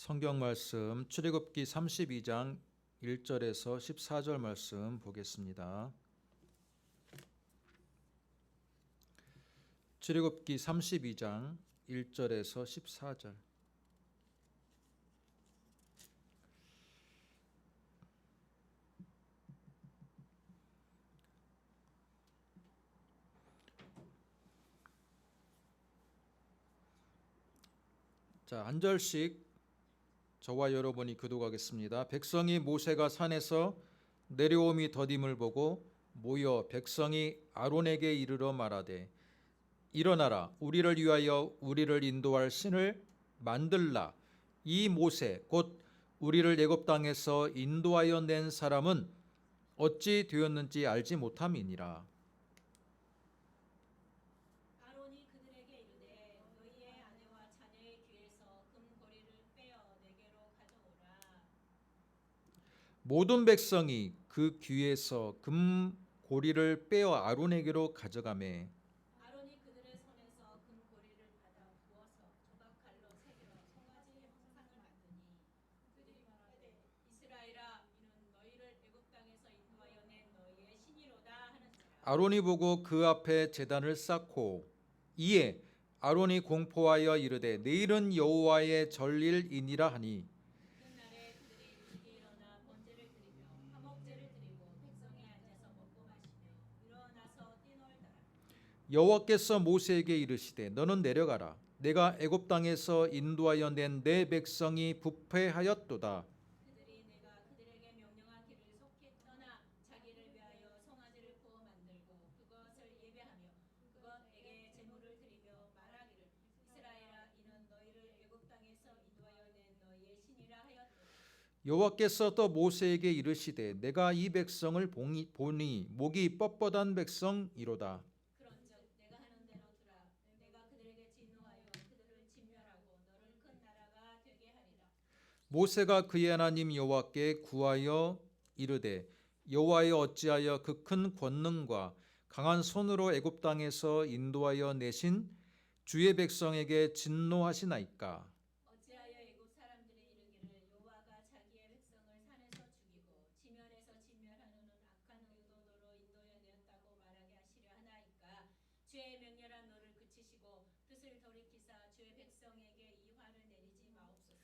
성경 말씀 출애굽기 32장 1절에서 14절 말씀 보겠습니다. 출애굽기 32장 1절에서 14절. 자, 한 절씩 저와 여러분이 교독하겠습니다. 백성이 모세가 산에서 내려옴이 더딤을 보고 모여 백성이 아론에게 이르러 말하되 일어나라, 우리를 위하여 우리를 인도할 신을 만들라. 이 모세 곧 우리를 애굽 땅에서 인도하여 낸 사람은 어찌 되었는지 알지 못함이니라. 아론이 그들에게 이르되 너희의 아내와 자녀의 귀에서 금고리를 빼어 내게로 가져오라. 모든 백성이 그 귀에서 금고리를 빼어 아론에게로 가져가매 아론이 그들의 손에서 금고리를 받아 부어서 조각칼로 새겨 송아지 형상을 만드니 그들이 말하되 이스라엘아, 이는 너희를 애굽 땅에서 인도하여 낸 너희의 신이로다 하는지라. 아론이 보고 그 앞에 제단을 쌓고 이에 아론이 공포하여 이르되 내일은 여호와의 절일이니라 하니 이튿날에 그들이 일찍이 일어나 번제를 드리며 화목제를 드리고 백성이 앉아서 먹고 마시며 일어나서 뛰놀더라. 여호와께서 모세에게 이르시되 너는 내려가라. 내가 애굽 땅에서 인도하여 낸 내 백성이 부패하였도다. 그들이 내가 그들에게 명령한 길을 속히 떠나 자기를 위하여 송아지를 구워 만들고 그것을 예배하며 그것에게 제물을 드리며 말하기를 이스라엘아, 이는 너희를 애굽 땅에서 인도하여 낸 너희의 신이라 하였도다. 여호와께서 또 모세에게 이르시되 내가 이 백성을 보니 목이 뻣뻣한 백성이로다. 그런즉 내가 하는 대로 두라. 내가 그들에게 진노하여 그들을 진멸하고 너를 큰 나라가 되게 하리라. 모세가 그의 하나님 여호와께 구하여 이르되 여호와여 어찌하여 그 큰 권능과 강한 손으로 애굽 땅에서 인도하여 내신 주의 백성에게 진노하시나이까. 어찌하여 애굽 사람들이 이르기를 여호와가 자기의 백성을 산에서 죽이고 지면에서 진멸하는 악한 의도로 인도해 내었다고 말하게 하시려 하나이까. 주의 맹렬한 노를 그치시고 뜻을 돌이키사 주의 백성에게 이 화를 내리지 마옵소서.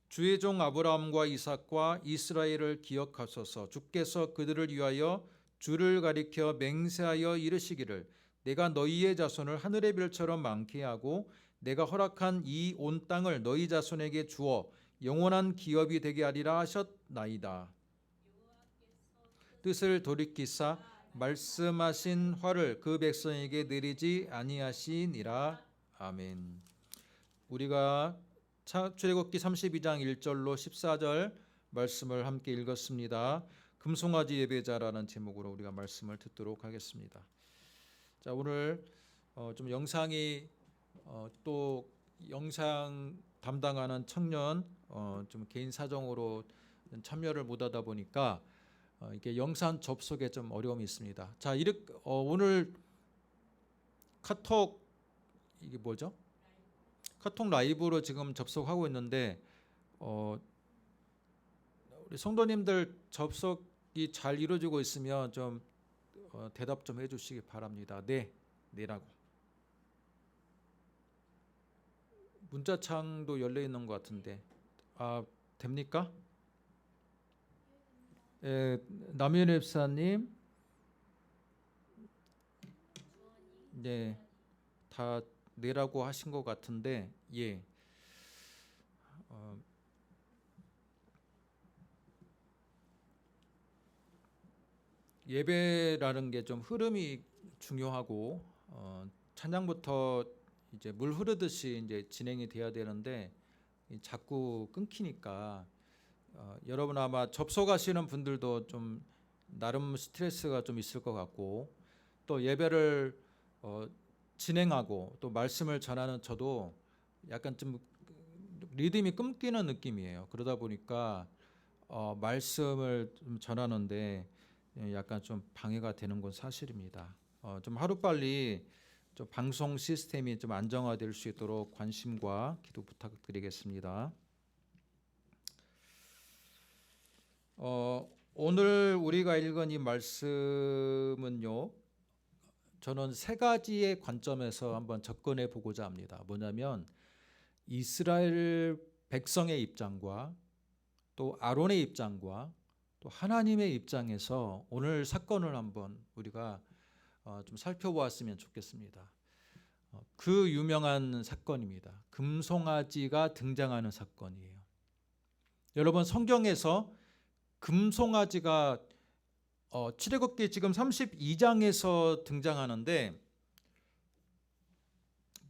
주의 종 아브라함과 이삭과 이스라엘을 기억하소서. 주께서 그들을 위하여 주를 가리켜 맹세하여 이르시기를 내가 너희의 자손을 하늘의 별처럼 많게 하고 내가 허락한 이 온 땅을 너희 자손에게 주어 영원한 기업이 되게 하리라 하셨나이다. 뜻을 돌이키사 말씀하신 화를 그 백성에게 내리지 아니하시니라. 아멘. 우리가 출애굽기 32장 1절로 14절 말씀을 함께 읽었습니다. 금송아지 예배자라는 제목으로 우리가 말씀을 듣도록 하겠습니다. 자, 오늘 좀 영상이 또 영상 담당하는 청년 좀 개인 사정으로 참여를 못하다 보니까 이게 영상 접속에 좀 어려움이 있습니다. 자, 오늘 카톡 이게 뭐죠? 카톡 라이브로 지금 접속하고 있는데 우리 성도님들 접속이 잘 이루어지고 있으면 좀 대답 좀 해주시기 바랍니다. 네, 네라고. 문자창도 열려 있는 것 같은데 됩니까? 남윤 랩사님, 네, 다 네라고 하신 것 같은데 예. 예배라는 게 좀 흐름이 중요하고 찬양부터 이제 물 흐르듯이 이제 진행이 돼야 되는데 자꾸 끊기니까 여러분 아마 접속하시는 분들도 좀 나름 스트레스가 좀 있을 것 같고 또 예배를 진행하고 또 말씀을 전하는 저도 약간 좀 리듬이 끊기는 느낌이에요. 그러다 보니까 말씀을 좀 전하는데 약간 좀 방해가 되는 건 사실입니다. 좀 하루빨리 좀 방송 시스템이 좀 안정화될 수 있도록 관심과 기도 부탁드리겠습니다. 오늘 우리가 읽은 이 말씀은요, 저는 세 가지의 관점에서 한번 접근해 보고자 합니다. 뭐냐면 이스라엘 백성의 입장과 또 아론의 입장과 또 하나님의 입장에서 오늘 사건을 한번 우리가 좀 살펴보았으면 좋겠습니다. 그 유명한 사건입니다. 금송아지가 등장하는 사건이에요. 여러분, 성경에서 금송아지가 출애굽기 지금 32장에서 등장하는데,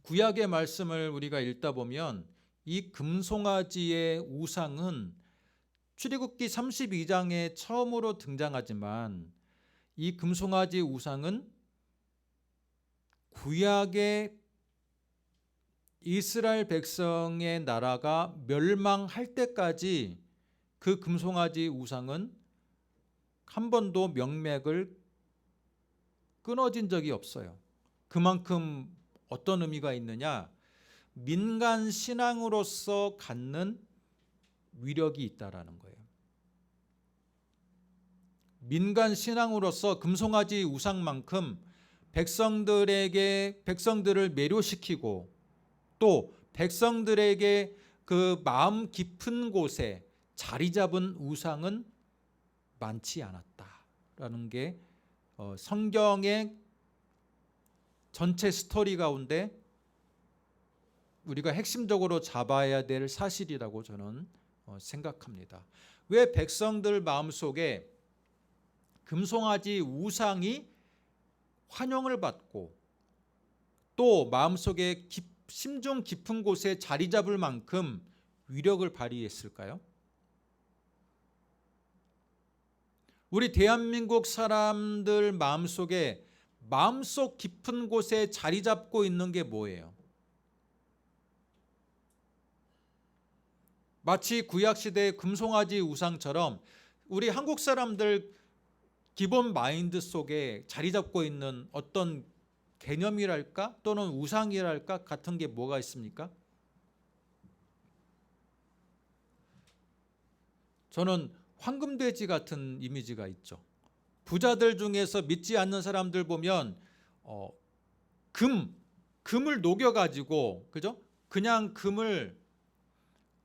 구약의 말씀을 우리가 읽다 보면 이 금송아지의 우상은 출애굽기 32장에 처음으로 등장하지만 이 금송아지 우상은 구약의 이스라엘 백성의 나라가 멸망할 때까지 그 금송아지 우상은 한 번도 명맥을 끊어진 적이 없어요. 그만큼 어떤 의미가 있느냐? 민간 신앙으로서 갖는 위력이 있다라는 거예요. 민간 신앙으로서 금송아지 우상만큼 백성들을 매료시키고 또 백성들에게 그 마음 깊은 곳에 자리 잡은 우상은 많지 않았다라는 게 성경의 전체 스토리 가운데 우리가 핵심적으로 잡아야 될 사실이라고 저는 생각합니다. 왜 백성들 마음속에 금송아지 우상이 환영을 받고 또 마음속에 심중 깊은 곳에 자리 잡을 만큼 위력을 발휘했을까요? 우리 대한민국 사람들 마음속에 마음속 깊은 곳에 자리 잡고 있는 게 뭐예요? 마치 구약시대의 금송아지 우상처럼 우리 한국 사람들 기본 마인드 속에 자리 잡고 있는 어떤 개념이랄까 또는 우상이랄까 같은 게 뭐가 있습니까? 저는 황금돼지 같은 이미지가 있죠. 부자들 중에서 믿지 않는 사람들 보면 금을 녹여가지고 그죠? 그냥 금을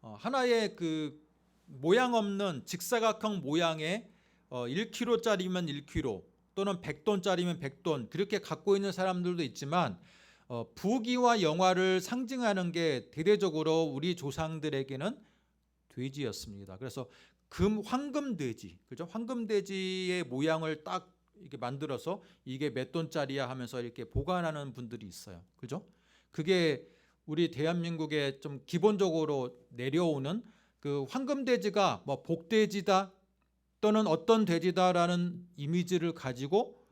하나의 그 모양 없는 직사각형 모양의 1kg짜리면 1kg 또는 100돈짜리면 100돈 그렇게 갖고 있는 사람들도 있지만 부귀와 영화를 상징하는 게 대대적으로 우리 조상들에게는 돼지였습니다. 그래서 황금돼지, 그죠? 황금돼지의 모양을 딱 이렇게 만들어서 이게 몇 돈짜리야 하면서 이렇게 보관하는 분들이 있어요. 그죠? 그게 우리 대한민국에 좀 기본적으로 내려오는 그 황금돼지가 뭐 복돼지다 또는 어떤 돼지다라는 이미지를 가지고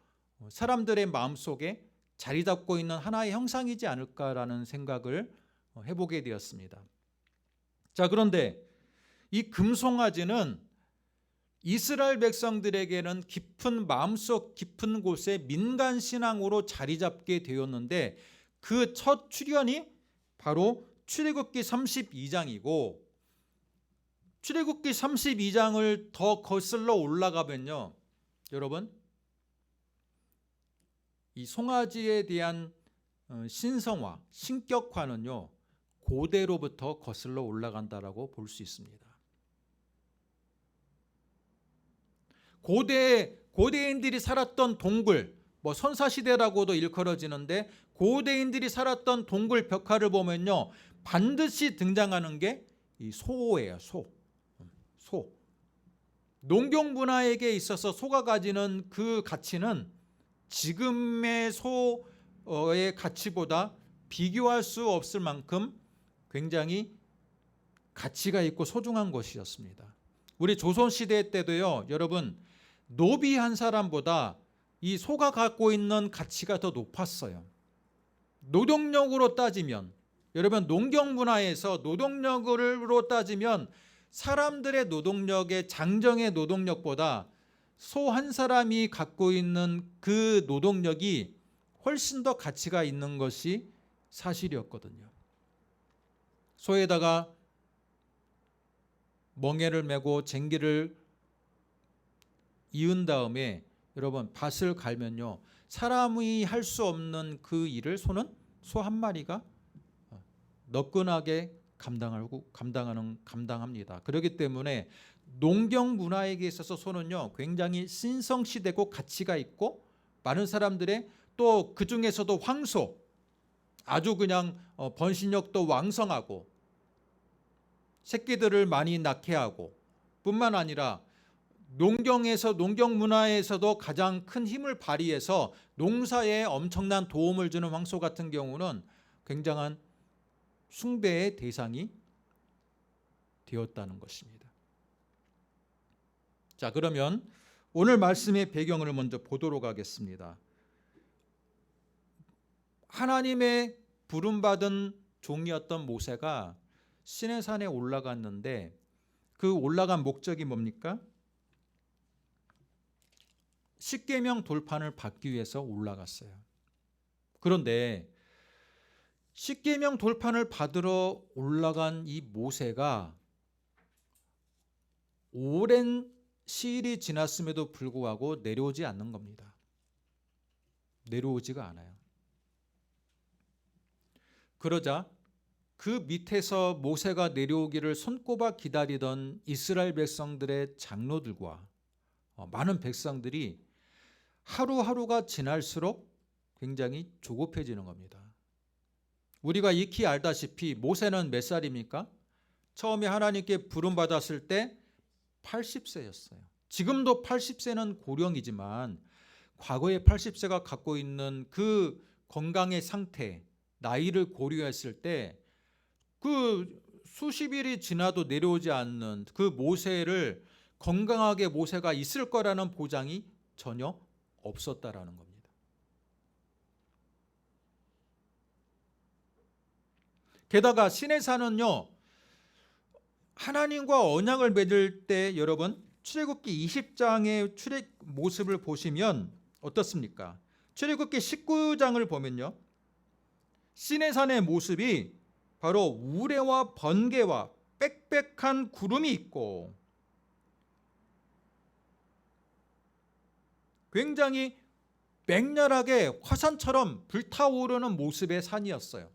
사람들의 마음속에 자리 잡고 있는 하나의 형상이지 않을까라는 생각을 해보게 되었습니다. 자, 그런데 이 금송아지는 이스라엘 백성들에게는 깊은 마음속 깊은 곳에 민간 신앙으로 자리 잡게 되었는데 그 첫 출현이 바로 출애굽기 32장이고 출애굽기 32장을 더 거슬러 올라가면요, 여러분, 이 송아지에 대한 신성화, 신격화는요 고대로부터 거슬러 올라간다라고 볼 수 있습니다. 고대인들이 살았던 동굴, 뭐 선사시대라고도 일컬어지는데 고대인들이 살았던 동굴 벽화를 보면요 반드시 등장하는 게 이 소예요. 소. 농경 문화에게 있어서 소가 가지는 그 가치는 지금의 소의 가치보다 비교할 수 없을 만큼 굉장히 가치가 있고 소중한 것이었습니다. 우리 조선시대 때도요, 여러분, 노비 한 사람보다 이 소가 갖고 있는 가치가 더 높았어요. 노동력으로 따지면, 여러분, 농경 문화에서 노동력으로 따지면 사람들의 노동력의 장정의 노동력보다 소 한 사람이 갖고 있는 그 노동력이 훨씬 더 가치가 있는 것이 사실이었거든요. 소에다가 멍에를 메고 쟁기를 이은 다음에 여러분 밭을 갈면요, 사람이 할 수 없는 그 일을 소는 소 한 마리가 너끈하게 감당합니다. 그렇기 때문에 농경 문화에게 있어서 소는요 굉장히 신성시되고 가치가 있고, 많은 사람들의 또 그 중에서도 황소, 아주 그냥 번식력도 왕성하고 새끼들을 많이 낳게 하고, 뿐만 아니라 농경 문화에서도 가장 큰 힘을 발휘해서 농사에 엄청난 도움을 주는 황소 같은 경우는 굉장한 숭배의 대상이 되었다는 것입니다. 자, 그러면 오늘 말씀의 배경을 먼저 보도록 하겠습니다. 하나님의 부름받은 종이었던 모세가 시내산에 올라갔는데, 그 올라간 목적이 뭡니까? 십계명 돌판을 받기 위해서 올라갔어요. 그런데 십계명 돌판을 받으러 올라간 이 모세가 오랜 시일이 지났음에도 불구하고 내려오지 않는 겁니다. 내려오지가 않아요. 그러자 그 밑에서 모세가 내려오기를 손꼽아 기다리던 이스라엘 백성들의 장로들과 많은 백성들이 하루하루가 지날수록 굉장히 조급해지는 겁니다. 우리가 익히 알다시피 모세는 몇 살입니까? 처음에 하나님께 부름받았을 때 80세였어요. 지금도 80세는 고령이지만 과거에 80세가 갖고 있는 그 건강의 상태, 나이를 고려했을 때 그 수십일이 지나도 내려오지 않는 그 모세를 건강하게 모세가 있을 거라는 보장이 전혀 없었다라는 겁니다. 게다가 시내산은요, 하나님과 언약을 맺을 때 여러분 출애굽기 20장의 출애 모습을 보시면 어떻습니까? 출애굽기 19장을 보면요, 시내산의 모습이 바로 우레와 번개와 빽빽한 구름이 있고 굉장히 맹렬하게 화산처럼 불타오르는 모습의 산이었어요.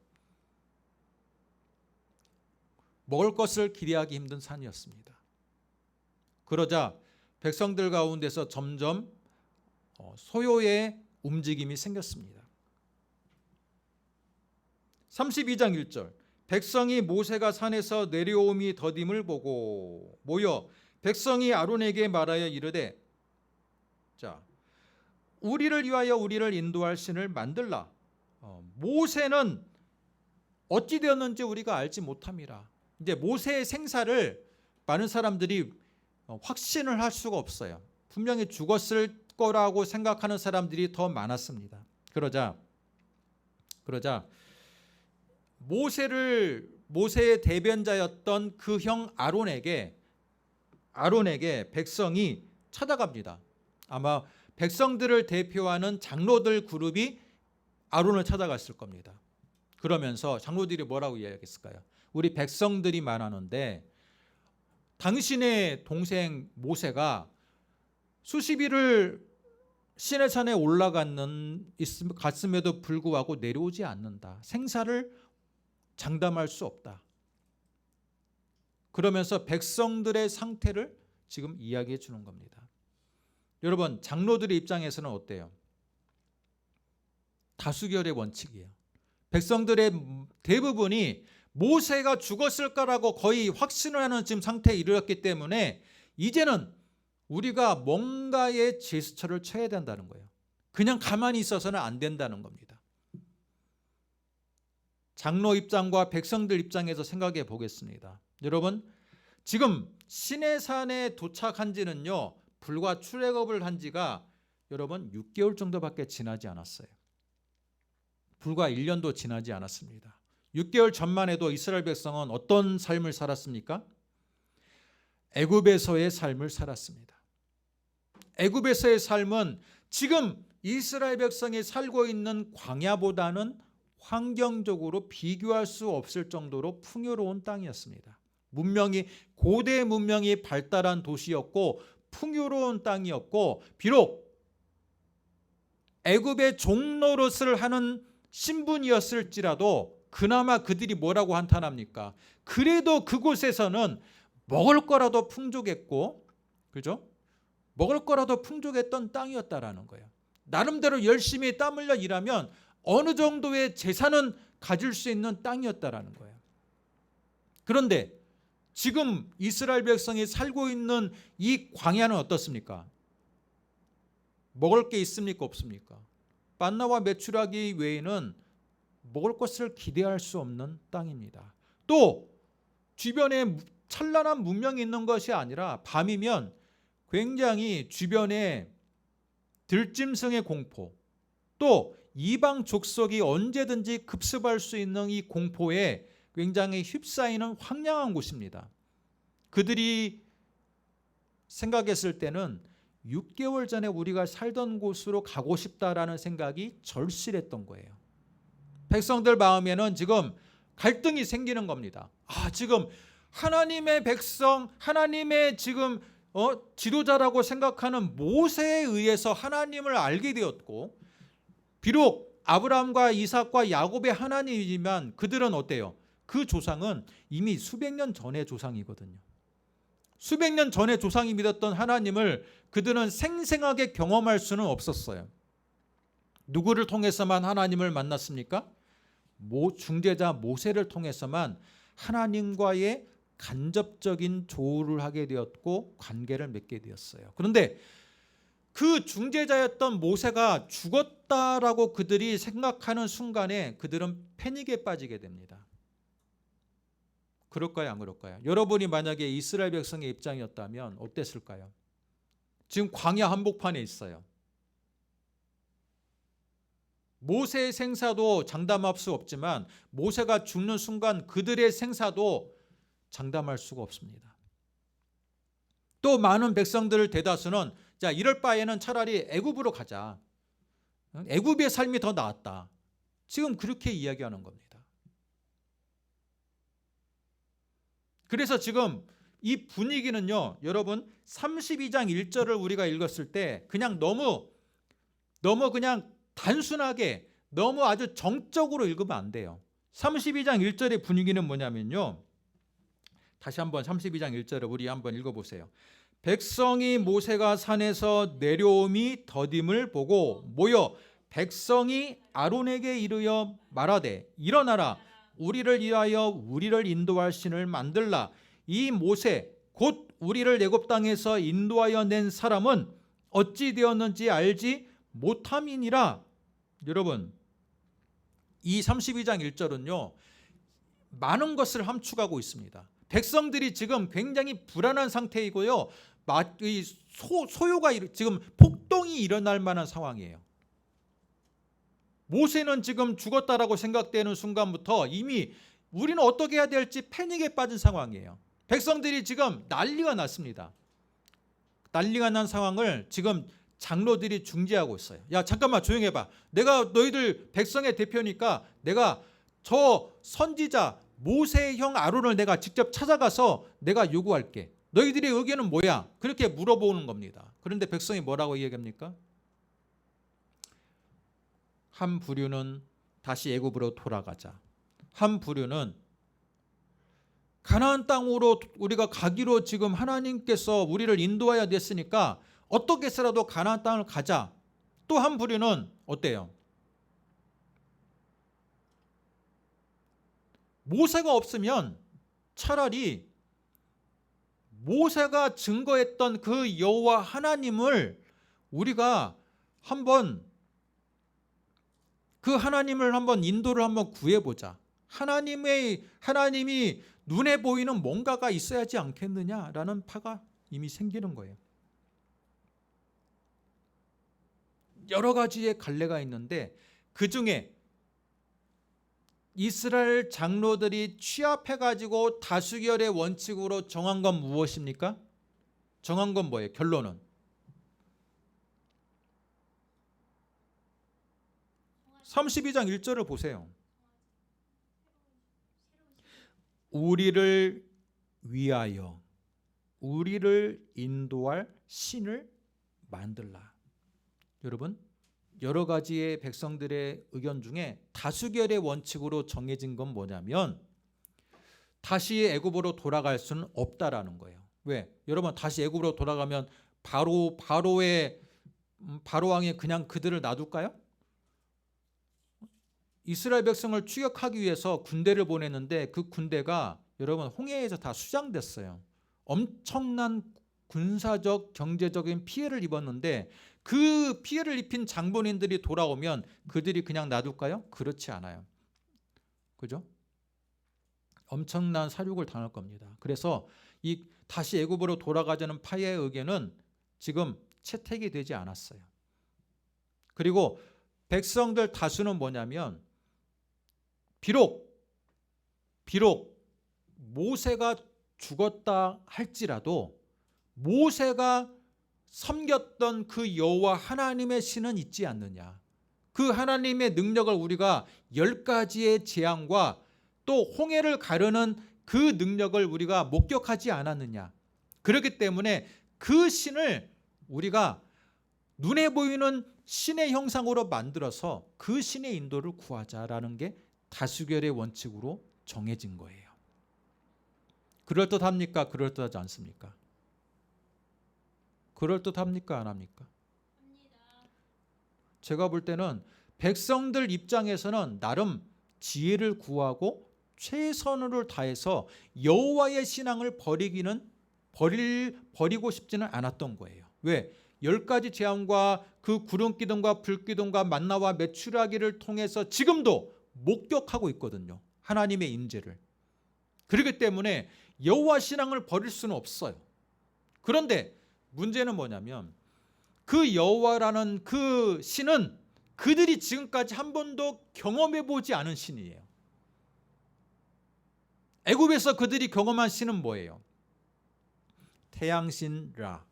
먹을 것을 기대하기 힘든 산이었습니다. 그러자 백성들 가운데서 점점 소요의 움직임이 생겼습니다. 32장 1절, 백성이 모세가 산에서 내려옴이 더딤을 보고 모여 백성이 아론에게 말하여 이르되, 자, 우리를 위하여 우리를 인도할 신을 만들라. 모세는 어찌 되었는지 우리가 알지 못함이라. 이제 모세의 생사를 많은 사람들이 확신을 할 수가 없어요. 분명히 죽었을 거라고 생각하는 사람들이 더 많았습니다. 그러자 모세의 대변자였던 그 형 아론에게 백성이 찾아갑니다. 아마 백성들을 대표하는 장로들 그룹이 아론을 찾아갔을 겁니다. 그러면서 장로들이 뭐라고 이야기했을까요? 우리 백성들이 말하는데 당신의 동생 모세가 수십일을 시내산에 갔음에도 불구하고 내려오지 않는다. 생사를 장담할 수 없다. 그러면서 백성들의 상태를 지금 이야기해 주는 겁니다. 여러분, 장로들의 입장에서는 어때요? 다수결의 원칙이에요. 백성들의 대부분이 모세가 죽었을까라고 거의 확신을 하는 지금 상태에 이르렀기 때문에 이제는 우리가 뭔가의 제스처를 쳐야 된다는 거예요. 그냥 가만히 있어서는 안 된다는 겁니다. 장로 입장과 백성들 입장에서 생각해 보겠습니다. 여러분, 지금 시내산에 도착한 지는요, 불과 출애굽을 한 지가 여러분 6개월 정도밖에 지나지 않았어요. 불과 1년도 지나지 않았습니다. 6개월 전만 해도 이스라엘 백성은 어떤 삶을 살았습니까? 애굽에서의 삶을 살았습니다. 애굽에서의 삶은 지금 이스라엘 백성이 살고 있는 광야보다는 환경적으로 비교할 수 없을 정도로 풍요로운 땅이었습니다. 고대 문명이 발달한 도시였고 풍요로운 땅이었고 비록 애굽의 종노릇을 하는 신분이었을지라도 그나마 그들이 뭐라고 한탄합니까? 그래도 그곳에서는 먹을 거라도 풍족했고, 그죠? 먹을 거라도 풍족했던 땅이었다라는 거예요. 나름대로 열심히 땀 흘려 일하면 어느 정도의 재산은 가질 수 있는 땅이었다라는 거예요. 그런데 지금 이스라엘 백성이 살고 있는 이 광야는 어떻습니까? 먹을 게 있습니까? 없습니까? 만나와 메추라기 외에는 먹을 것을 기대할 수 없는 땅입니다. 또 주변에 찬란한 문명이 있는 것이 아니라 밤이면 굉장히 주변에 들짐승의 공포, 또 이방 족속이 언제든지 급습할 수 있는 이 공포에 굉장히 휩싸이는 황량한 곳입니다. 그들이 생각했을 때는 6개월 전에 우리가 살던 곳으로 가고 싶다라는 생각이 절실했던 거예요. 백성들 마음에는 지금 갈등이 생기는 겁니다. 지금 하나님의 백성, 하나님의 지금 지도자라고 생각하는 모세에 의해서 하나님을 알게 되었고, 비록 아브라함과 이삭과 야곱의 하나님이지만 그들은 어때요? 그 조상은 이미 수백 년 전의 조상이거든요. 수백 년 전의 조상이 믿었던 하나님을 그들은 생생하게 경험할 수는 없었어요. 누구를 통해서만 하나님을 만났습니까? 중재자 모세를 통해서만 하나님과의 간접적인 조우를 하게 되었고 관계를 맺게 되었어요. 그런데 그 중재자였던 모세가 죽었다라고 그들이 생각하는 순간에 그들은 패닉에 빠지게 됩니다. 그럴까요? 안 그럴까요? 여러분이 만약에 이스라엘 백성의 입장이었다면 어땠을까요? 지금 광야 한복판에 있어요. 모세의 생사도 장담할 수 없지만 모세가 죽는 순간 그들의 생사도 장담할 수가 없습니다. 또 많은 백성들 대다수는 이럴 바에는 차라리 애굽으로 가자. 애굽의 삶이 더 나았다. 지금 그렇게 이야기하는 겁니다. 그래서 지금 이 분위기는요, 여러분 32장 1절을 우리가 읽었을 때 그냥 너무 그냥 단순하게 너무 아주 정적으로 읽으면 안 돼요. 32장 1절의 분위기는 뭐냐면요, 다시 한번 32장 1절을 우리 한번 읽어보세요. 백성이 모세가 산에서 내려옴이 더딤을 보고 모여 백성이 아론에게 이르여 말하되 일어나라, 우리를 위하여 우리를 인도할 신을 만들라. 이 모세 곧 우리를 애굽 땅에서 인도하여 낸 사람은 어찌 되었는지 알지 못함이니라. 여러분, 이 32장 1절은요 많은 것을 함축하고 있습니다. 백성들이 지금 굉장히 불안한 상태이고요, 소요가 지금 폭동이 일어날 만한 상황이에요. 모세는 지금 죽었다라고 생각되는 순간부터 이미 우리는 어떻게 해야 될지 패닉에 빠진 상황이에요. 백성들이 지금 난리가 났습니다. 난리가 난 상황을 지금 장로들이 중재하고 있어요. 야, 잠깐만 조용히 해봐. 내가 너희들 백성의 대표니까 내가 저 선지자 모세의 형 아론을 내가 직접 찾아가서 내가 요구할게. 너희들의 의견은 뭐야? 그렇게 물어보는 겁니다. 그런데 백성이 뭐라고 얘기합니까? 한 부류는 다시 애굽으로 돌아가자. 한 부류는 가나안 땅으로 우리가 가기로 지금 하나님께서 우리를 인도하여 냈으니까 어떻게 해서라도 가나안 땅을 가자. 또 한 부류는 어때요? 모세가 없으면 차라리 모세가 증거했던 그 여호와 하나님을 우리가 한번 그 하나님을 한번 인도를 한번 구해보자. 하나님이 눈에 보이는 뭔가가 있어야지 않겠느냐라는 파가 이미 생기는 거예요. 여러 가지의 갈래가 있는데 그 중에 이스라엘 장로들이 취합해가지고 다수결의 원칙으로 정한 건 무엇입니까? 정한 건 뭐예요? 결론은 (32장 1절을) 보세요. 우리를 위하여 우리를 인도할 신을 만들라. 여러분, 여러 가지의 백성들의 의견 중에 다수결의 원칙으로 정해진 건 뭐냐면 다시 애굽으로 돌아갈 수는 없다라는 거예요. 왜? 여러분, 다시 애굽으로 돌아가면 바로 왕이 그냥 그들을 놔둘까요? 이스라엘 백성을 추격하기 위해서 군대를 보냈는데 그 군대가 여러분 홍해에서 다 수장됐어요. 엄청난 군사적 경제적인 피해를 입었는데 그 피해를 입힌 장본인들이 돌아오면 그들이 그냥 놔둘까요? 그렇지 않아요. 그죠? 엄청난 사륙을 당할 겁니다. 그래서 이 다시 애굽으로 돌아가자는 파야의 의견은 지금 채택이 되지 않았어요. 그리고 백성들 다수는 뭐냐면 비록 모세가 죽었다 할지라도 모세가 섬겼던 그 여호와 하나님의 신은 있지 않느냐. 그 하나님의 능력을 우리가 10가지의 재앙과 또 홍해를 가르는 그 능력을 우리가 목격하지 않았느냐. 그렇기 때문에 그 신을 우리가 눈에 보이는 신의 형상으로 만들어서 그 신의 인도를 구하자라는 게 다수결의 원칙으로 정해진 거예요. 그럴듯합니까? 그럴듯하지 않습니까? 그럴듯합니까? 안 합니까? 제가 볼 때는 백성들 입장에서는 나름 지혜를 구하고 최선을 다해서 여호와의 신앙을 버리고 싶지는 않았던 거예요. 왜? 10가지 재앙과 그 구름 기둥과 불 기둥과 만나와 메추라기를 통해서 지금도 목격하고 있거든요. 하나님의 임재를. 그렇기 때문에 여호와 신앙을 버릴 수는 없어요. 그런데 문제는 뭐냐면 그 여호와라는 그 신은 그들이 지금까지 한 번도 경험해 보지 않은 신이에요. 애굽에서 그들이 경험한 신은 뭐예요? 태양신 라.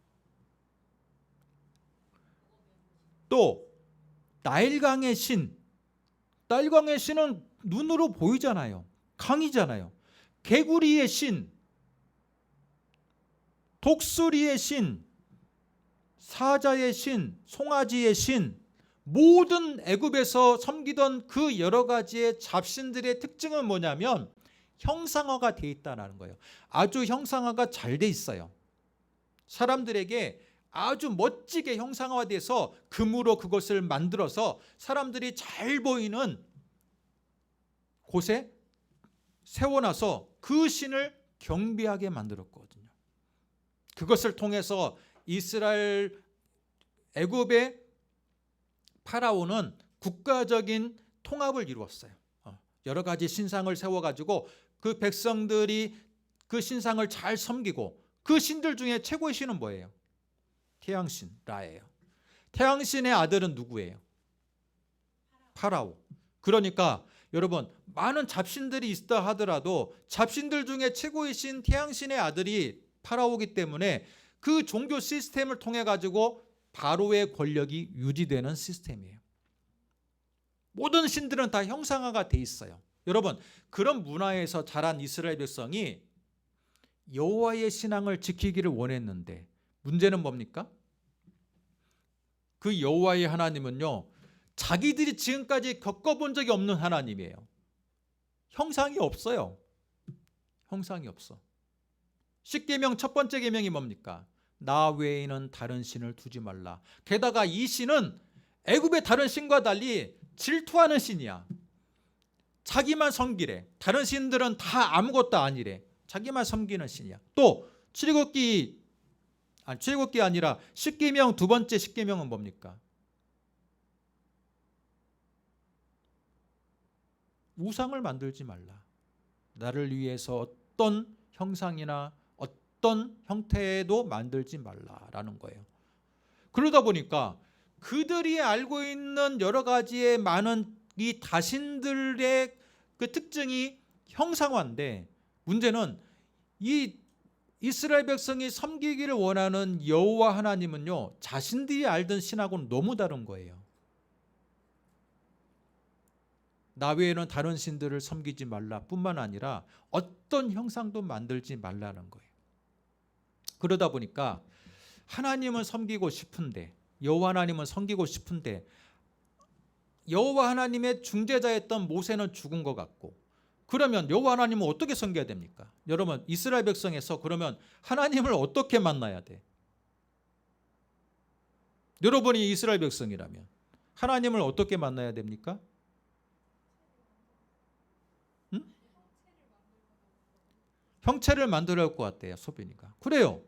또 나일강의 신. 나일강의 신은 눈으로 보이잖아요. 강이잖아요. 개구리의 신, 독수리의 신, 사자의 신, 송아지의 신, 모든 애굽에서 섬기던 그 여러 가지의 잡신들의 특징은 뭐냐면 형상화가 돼 있다는 거예요. 아주 형상화가 잘 돼 있어요. 사람들에게 아주 멋지게 형상화돼서 금으로 그것을 만들어서 사람들이 잘 보이는 곳에 세워놔서 그 신을 경배하게 만들었거든요. 그것을 통해서 이스라엘 애굽의 파라오는 국가적인 통합을 이루었어요. 여러 가지 신상을 세워가지고 그 백성들이 그 신상을 잘 섬기고 그 신들 중에 최고의 신은 뭐예요? 태양신 라예요. 태양신의 아들은 누구예요? 파라오. 그러니까 여러분 많은 잡신들이 있다 하더라도 잡신들 중에 최고의 신 태양신의 아들이 파라오기 때문에 그 종교 시스템을 통해 가지고 바로의 권력이 유지되는 시스템이에요. 모든 신들은 다 형상화가 돼 있어요. 여러분 그런 문화에서 자란 이스라엘 백성이 여호와의 신앙을 지키기를 원했는데 문제는 뭡니까? 그 여호와의 하나님은요 자기들이 지금까지 겪어본 적이 없는 하나님이에요. 형상이 없어요. 형상이 없어. 십계명 첫 번째 계명이 뭡니까? 나 외에는 다른 신을 두지 말라. 게다가 이 신은 애굽의 다른 신과 달리 질투하는 신이야. 자기만 섬기래. 다른 신들은 다 아무것도 아니래. 자기만 섬기는 신이야. 또 출애굽기 아니라 십계명 두 번째 십계명은 뭡니까? 우상을 만들지 말라. 나를 위해서 어떤 형상이나 어떤 형태도 만들지 말라라는 거예요. 그러다 보니까 그들이 알고 있는 여러 가지의 많은 이 다신들의 그 특징이 형상화인데 문제는 이 이스라엘 백성이 섬기기를 원하는 여호와 하나님은요 자신들이 알던 신하고는 너무 다른 거예요. 나 외에는 다른 신들을 섬기지 말라 뿐만 아니라 어떤 형상도 만들지 말라는 거예요. 그러다 보니까 하나님을 섬기고 싶은데, 여호와 하나님을 섬기고 싶은데 여호와 하나님의 중재자였던 모세는 죽은 것 같고, 그러면 여호와 하나님은 어떻게 섬겨야 됩니까? 여러분, 이스라엘 백성에서 그러면 하나님을 어떻게 만나야 돼? 여러분이 이스라엘 백성이라면 하나님을 어떻게 만나야 됩니까? 응? 형체를 만들어야 할 것 같대요, 소변이가. 그래요.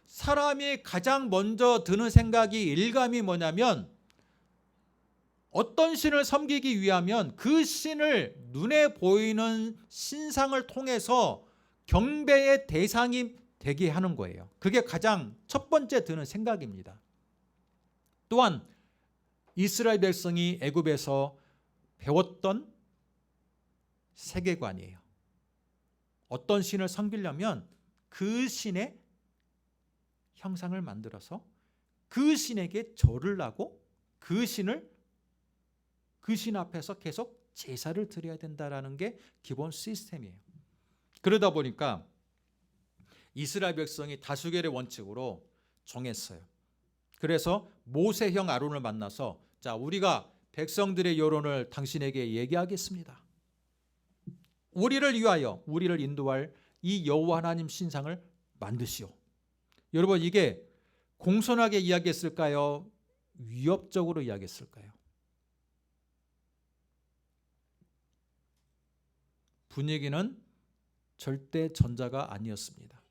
사람이 가장 먼저 드는 생각이, 일감이 뭐냐면, 어떤 신을 섬기기 위하면 그 신을 눈에 보이는 신상을 통해서 경배의 대상이 되게 하는 거예요. 그게 가장 첫 번째 드는 생각입니다. 또한 이스라엘 백성이 애굽에서 배웠던 세계관이에요. 어떤 신을 섬기려면 그 신의 형상을 만들어서 그 신에게 절을 하고 그 신 앞에서 계속 제사를 드려야 된다라는 게 기본 시스템이에요. 그러다 보니까 이스라엘 백성이 다수결의 원칙으로 정했어요. 그래서 모세형 아론을 만나서, 자, 우리가 백성들의 여론을 당신에게 얘기하겠습니다. 우리를 위하여, 우리를 인도할 이 여호와 하나님 신상을 만드시오. 여러분, 이게 공손하게 이야기했을까요? 위협적으로 이야기했을까요? 분위기는 절대 전자가 아니었습니다.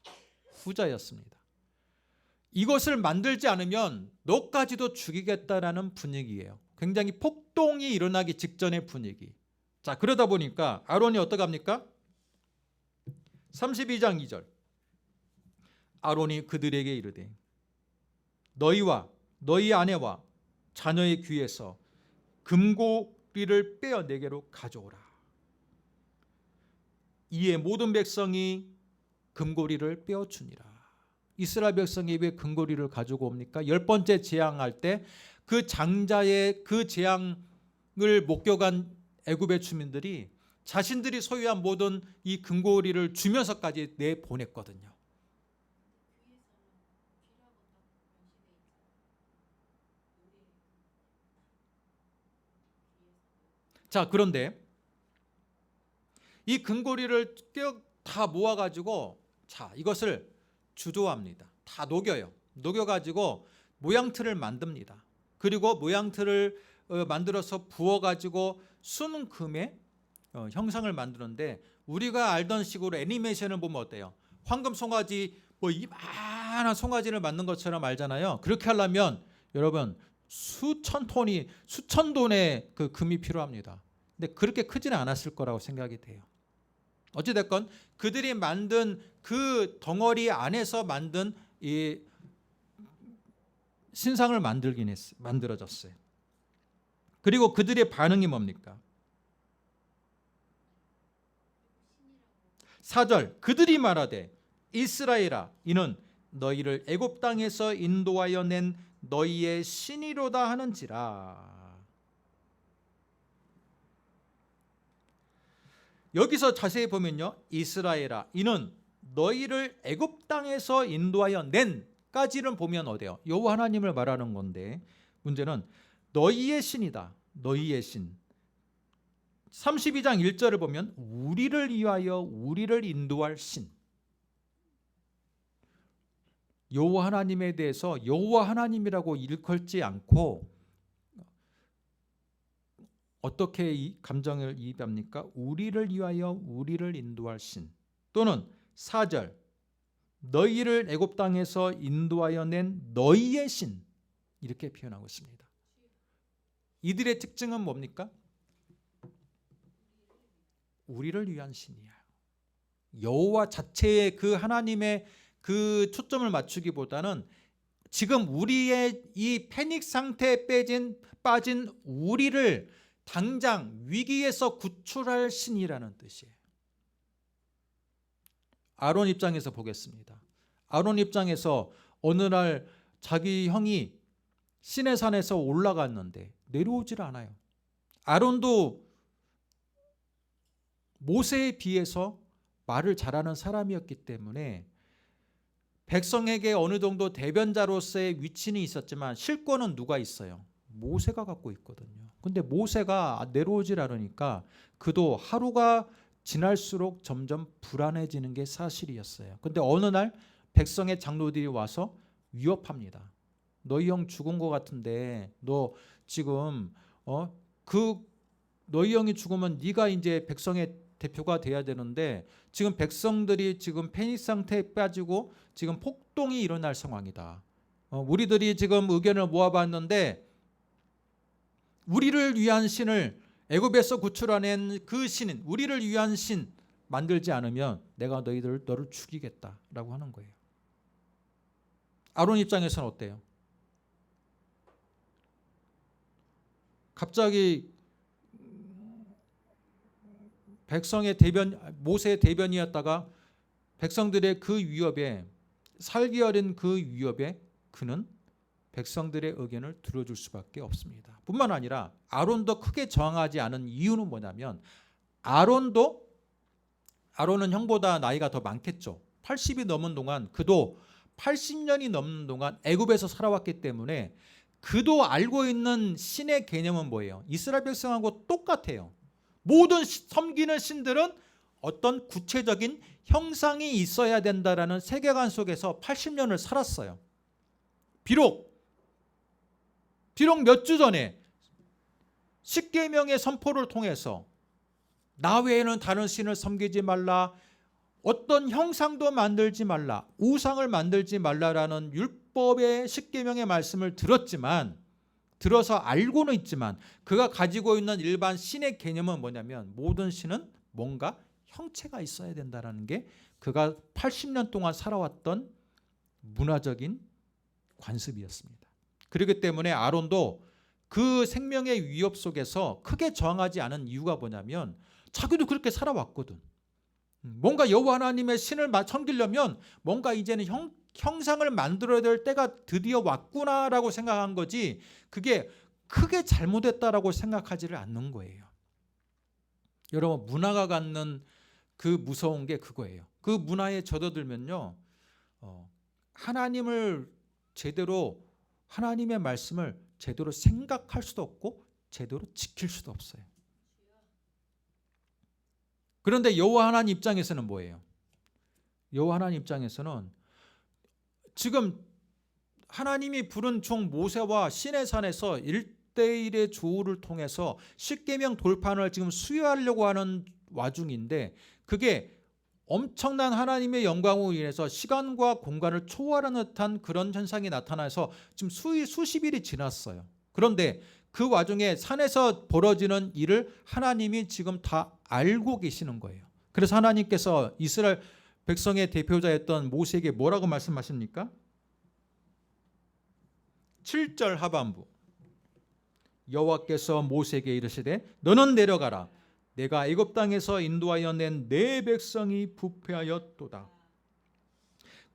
후자였습니다. 이것을 만들지 않으면 너까지도 죽이겠다라는 분위기예요. 굉장히 폭동이 일어나기 직전의 분위기. 자, 그러다 보니까 아론이 어떻게 합니까? 32장 2절. 아론이 그들에게 이르되 너희와 너희 아내와 자녀의 귀에서 금고리를 빼어 내게로 가져오라. 이에 모든 백성이 금고리를 빼어주니라. 이스라엘 백성이 왜 금고리를 가지고 옵니까? 10번째 재앙할 때 그 장자의 그 재앙을 목격한 애굽의 주민들이 자신들이 소유한 모든 이 금고리를 주면서까지 내보냈거든요. 자, 그런데 이 금고리를 다 모아가지고, 자, 이것을 주조합니다. 다 녹여요. 녹여가지고 모양틀을 만듭니다. 그리고 모양틀을 만들어서 부어가지고 순 금의 형상을 만드는데, 우리가 알던 식으로 애니메이션을 보면 어때요? 황금 송아지, 뭐 이만한 송아지를 만든 것처럼 알잖아요. 그렇게 하려면 여러분 수천 돈의 그 금이 필요합니다. 근데 그렇게 크지는 않았을 거라고 생각이 돼요. 어찌됐건 그들이 만든 그 덩어리 안에서 만든 이 신상을 만들어졌어요. 그리고 그들의 반응이 뭡니까? 4절, 그들이 말하되 이스라엘아, 이는 너희를 애굽 땅에서 인도하여 낸 너희의 신이로다 하는지라. 여기서 자세히 보면요, 이스라엘아, 이는 너희를 애굽 땅에서 인도하여 낸까지는 보면 어때요? 여호와 하나님을 말하는 건데, 문제는 너희의 신이다. 너희의 신. 32장 1절을 보면 우리를 위하여 우리를 인도할 신. 여호와 하나님에 대해서 여호와 하나님이라고 일컬지 않고 어떻게 이 감정을 이입합니까? 우리를 위하여 우리를 인도할 신. 또는 4절, 너희를 애굽 땅에서 인도하여 낸 너희의 신, 이렇게 표현하고 있습니다. 이들의 특징은 뭡니까? 우리를 위한 신이야. 여호와 자체의 그 하나님의 그 초점을 맞추기보다는 지금 우리의 이 패닉 상태에 빠진 우리를 당장 위기에서 구출할 신이라는 뜻이에요. 아론 입장에서 보겠습니다. 아론 입장에서 어느 날 자기 형이 시내산에서 올라갔는데 내려오질 않아요. 아론도 모세에 비해서 말을 잘하는 사람이었기 때문에 백성에게 어느 정도 대변자로서의 위치는 있었지만 실권은 누가 있어요? 모세가 갖고 있거든요. 근데 모세가 내려오질 않으니까 그도 하루가 지날수록 점점 불안해지는 게 사실이었어요. 근데 어느 날 백성의 장로들이 와서 위협합니다. 너희 형 죽은 것 같은데 너 지금 그 너희 형이 죽으면 네가 이제 백성의 대표가 돼야 되는데 지금 백성들이 지금 패닉 상태에 빠지고 지금 폭동이 일어날 상황이다. 우리들이 지금 의견을 모아봤는데 우리를 위한 신을 애굽에서 구출해낸 그 신은 우리를 위한 신 만들지 않으면 내가 너를 죽이겠다라고 하는 거예요. 아론 입장에서는 어때요? 갑자기 백성의 대변, 모세의 대변이었다가 백성들의 그 위협에 살기 어린 그 위협에 그는 백성들의 의견을 들어줄 수밖에 없습니다. 뿐만 아니라 아론도 크게 저항하지 않은 이유는 뭐냐면 아론은 형보다 나이가 더 많겠죠. 80이 넘은 동안 그도 80년이 넘는 동안 애굽에서 살아왔기 때문에 그도 알고 있는 신의 개념은 뭐예요? 이스라엘 백성하고 똑같아요. 모든 섬기는 신들은 어떤 구체적인 형상이 있어야 된다라는 세계관 속에서 80년을 살았어요. 비록 몇 주 전에 십계명의 선포를 통해서 나 외에는 다른 신을 섬기지 말라, 어떤 형상도 만들지 말라, 우상을 만들지 말라라는 율법의 십계명의 말씀을 들어서 알고는 있지만 그가 가지고 있는 일반 신의 개념은 뭐냐면 모든 신은 뭔가 형체가 있어야 된다는 게 그가 80년 동안 살아왔던 문화적인 관습이었습니다. 그렇기 때문에 아론도 그 생명의 위협 속에서 크게 저항하지 않은 이유가 뭐냐면 자기도 그렇게 살아왔거든. 뭔가 여호와 하나님의 신을 섬기려면 뭔가 이제는 형상을 만들어야 될 때가 드디어 왔구나라고 생각한 거지 그게 크게 잘못했다라고 생각하지를 않는 거예요. 여러분 문화가 갖는 그 무서운 게 그거예요. 그 문화에 젖어들면요 하나님의 말씀을 제대로 생각할 수도 없고 제대로 지킬 수도 없어요. 그런데 여호와 하나님 입장에서는 뭐예요? 여호와 하나님 입장에서는 지금 하나님이 부른 종 모세와 시내산에서 1대1의 조우를 통해서 십계명 돌판을 지금 수여하려고 하는 와중인데 그게 엄청난 하나님의 영광으로 인해서 시간과 공간을 초월하는 듯한 그런 현상이 나타나서 지금 수십 일이 지났어요. 그런데 그 와중에 산에서 벌어지는 일을 하나님이 지금 다 알고 계시는 거예요. 그래서 하나님께서 이스라엘 백성의 대표자였던 모세에게 뭐라고 말씀하십니까? 7절 하반부 여호와께서 모세에게 이르시되 너는 내려가라 내가 애굽 땅에서 인도하여 낸 내 백성이 부패하였도다.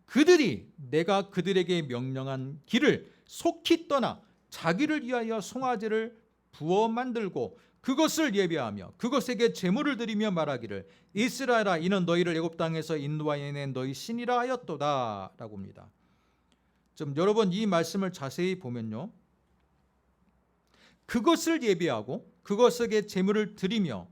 그들이 내가 그들에게 명령한 길을 속히 떠나 자기를 위하여 송아지를 부어 만들고 그것을 예배하며 그것에게 제물을 드리며 말하기를 이스라엘아 이는 너희를 애굽 땅에서 인도하여 낸 너희 신이라 하였도다 라고 합니다. 좀 여러분 이 말씀을 자세히 보면요 그것을 예배하고 그것에게 제물을 드리며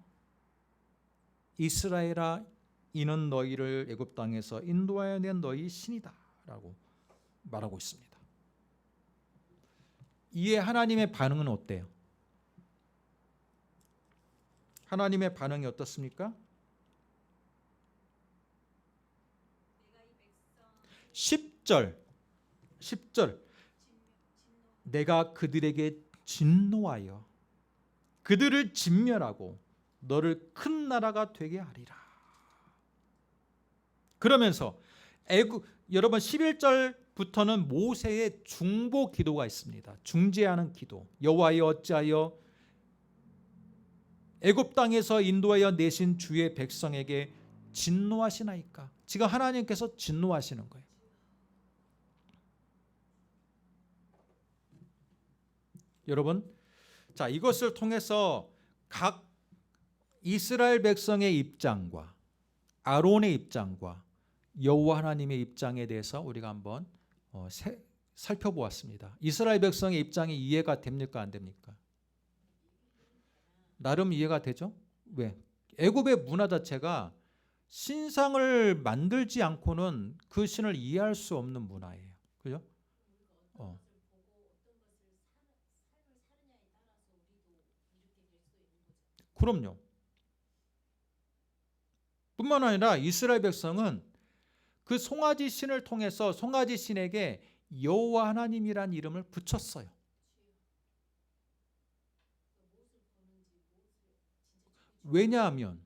이스라엘아 이는 너희를 애굽 땅에서 인도하여 낸 너희 신이다 라고 말하고 있습니다. 이에 하나님의 반응은 어때요? 하나님의 반응이 어떻습니까? 10절 내가 그들에게 진노하여 그들을 진멸하고 너를 큰 나라가 되게 하리라. 그러면서 여러분 11절부터는 모세의 중보 기도가 있습니다. 중재하는 기도. 여호와여 어찌하여 애굽 땅에서 인도하여 내신 주의 백성에게 진노하시나이까? 지금 하나님께서 진노하시는 거예요. 여러분, 자 이것을 통해서 각 이스라엘 백성의 입장과 아론의 입장과 여호와 하나님의 입장에 대해서 우리가 한번 살펴보았습니다. 이스라엘 백성의 입장이 이해가 됩니까, 안 됩니까? 나름 이해가 되죠? 왜? 애굽의 문화 자체가 신상을 만들지 않고는 그 신을 이해할 수 없는 문화예요. 그죠? 그럼요. 뿐만 아니라 이스라엘 백성은 그 송아지 신을 통해서 송아지 신에게 여호와 하나님이란 이름을 붙였어요. 왜냐하면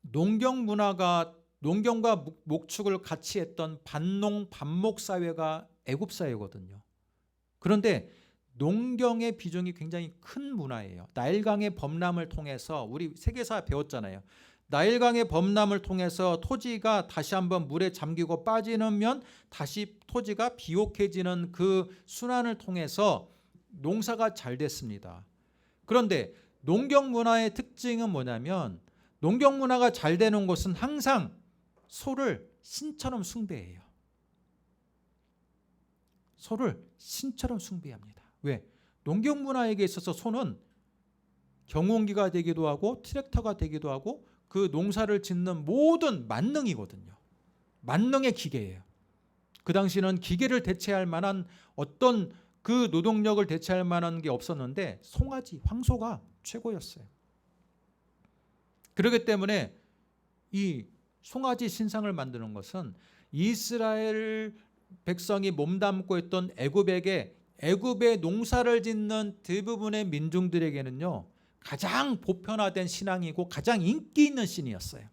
농경과 목축을 같이 했던 반농 반목 사회가 애굽 사회거든요. 그런데 농경의 비중이 굉장히 큰 문화예요. 나일강의 범람을 통해서 우리 세계사 배웠잖아요. 나일강의 범람을 통해서 토지가 다시 한번 물에 잠기고 빠지면 다시 토지가 비옥해지는 그 순환을 통해서 농사가 잘 됐습니다. 그런데 농경 문화의 특징은 뭐냐면 농경 문화가 잘 되는 곳은 항상 소를 신처럼 숭배해요. 소를 신처럼 숭배합니다. 왜? 농경 문화에게 있어서 소는 경운기가 되기도 하고 트랙터가 되기도 하고 그 농사를 짓는 모든 만능이거든요. 만능의 기계예요. 그 당시는 기계를 대체할 만한 어떤 그 노동력을 대체할 만한 게 없었는데 송아지, 황소가 최고였어요. 그렇기 때문에 이 송아지 신상을 만드는 것은 이스라엘 백성이 몸담고 있던 애굽의 농사를 짓는 대부분의 민중들에게는요, 가장 보편화된 신앙이고 가장 인기 있는 신이었어요.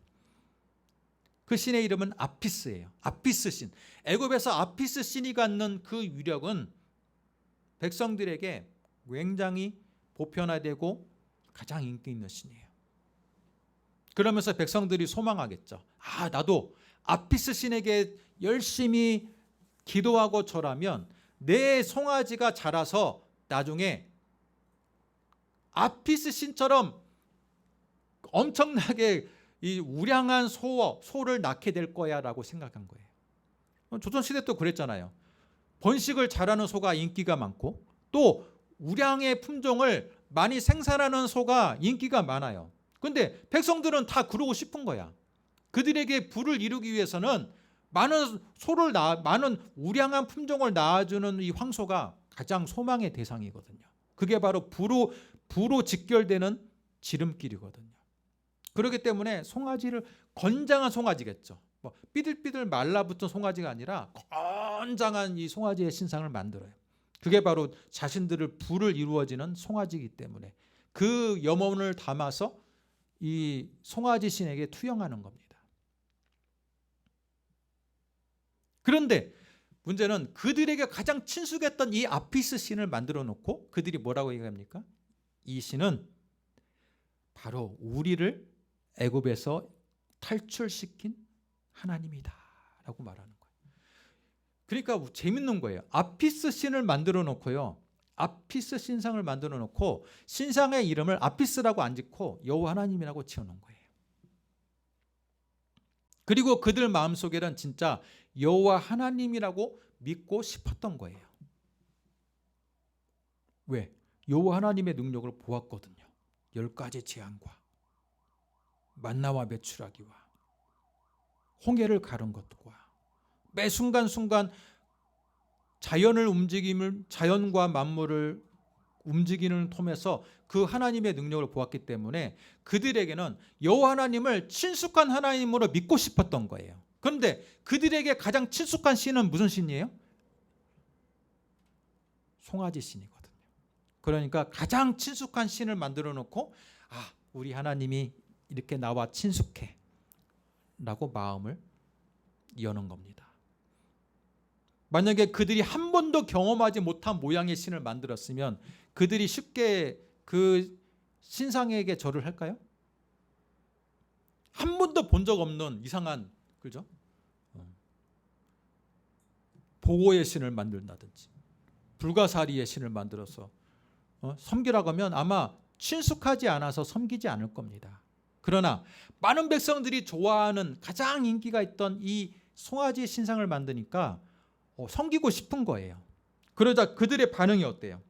그 신의 이름은 아피스예요. 아피스 신. 애굽에서 아피스 신이 갖는 그 위력은 백성들에게 굉장히 보편화되고 가장 인기 있는 신이에요. 그러면서 백성들이 소망하겠죠. 아, 나도 아피스 신에게 열심히 기도하고 절하면 내 송아지가 자라서 나중에 아피스 신처럼 엄청나게 이 우량한 소를 낳게 될 거야라고 생각한 거예요. 조선시대 또 그랬잖아요. 번식을 잘하는 소가 인기가 많고 또 우량의 품종을 많이 생산하는 소가 인기가 많아요. 근데 백성들은 다 그러고 싶은 거야. 그들에게 부를 이루기 위해서는 많은 우량한 품종을 낳아주는 이 황소가 가장 소망의 대상이거든요. 그게 바로 부로 직결되는 지름길이거든요. 그렇기 때문에 송아지를 건장한 송아지겠죠. 뭐 삐들삐들 말라붙은 송아지가 아니라 건장한 이 송아지의 신상을 만들어요. 그게 바로 자신들을 부를 이루어지는 송아지이기 때문에 그 염원을 담아서 이 송아지 신에게 투영하는 겁니다. 그런데 문제는 그들에게 가장 친숙했던 이 아피스 신을 만들어 놓고 그들이 뭐라고 얘기합니까? 이 신은 바로 우리를 애굽에서 탈출시킨 하나님이다 라고 말하는 거예요. 그러니까 재밌는 거예요. 아피스 신을 만들어 놓고요, 아피스 신상을 만들어 놓고 신상의 이름을 아피스라고 안 짓고 여호와 하나님이라고 지어놓은 거예요. 그리고 그들 마음속에는 진짜 여호와 하나님이라고 믿고 싶었던 거예요. 왜? 여호와 하나님의 능력을 보았거든요. 10가지 재앙과 만나와 메추라기와 홍해를 가른 것과 매 순간순간 자연과 만물을 움직이는 통해서 그 하나님의 능력을 보았기 때문에 그들에게는 여호와 하나님을 친숙한 하나님으로 믿고 싶었던 거예요. 그런데 그들에게 가장 친숙한 신은 무슨 신이에요? 송아지 신이거든요. 그러니까 가장 친숙한 신을 만들어 놓고 우리 하나님이 이렇게 나와 친숙해 라고 마음을 여는 겁니다. 만약에 그들이 한 번도 경험하지 못한 모양의 신을 만들었으면 그들이 쉽게 그 신상에게 절을 할까요? 한 번도 본 적 없는 이상한, 그죠? 보고의 신을 만든다든지 불가사리의 신을 만들어서 섬기라고 하면 아마 친숙하지 않아서 섬기지 않을 겁니다. 그러나 많은 백성들이 좋아하는 가장 인기가 있던 이 송아지 신상을 만드니까 섬기고 싶은 거예요. 그러자 그들의 반응이 어때요?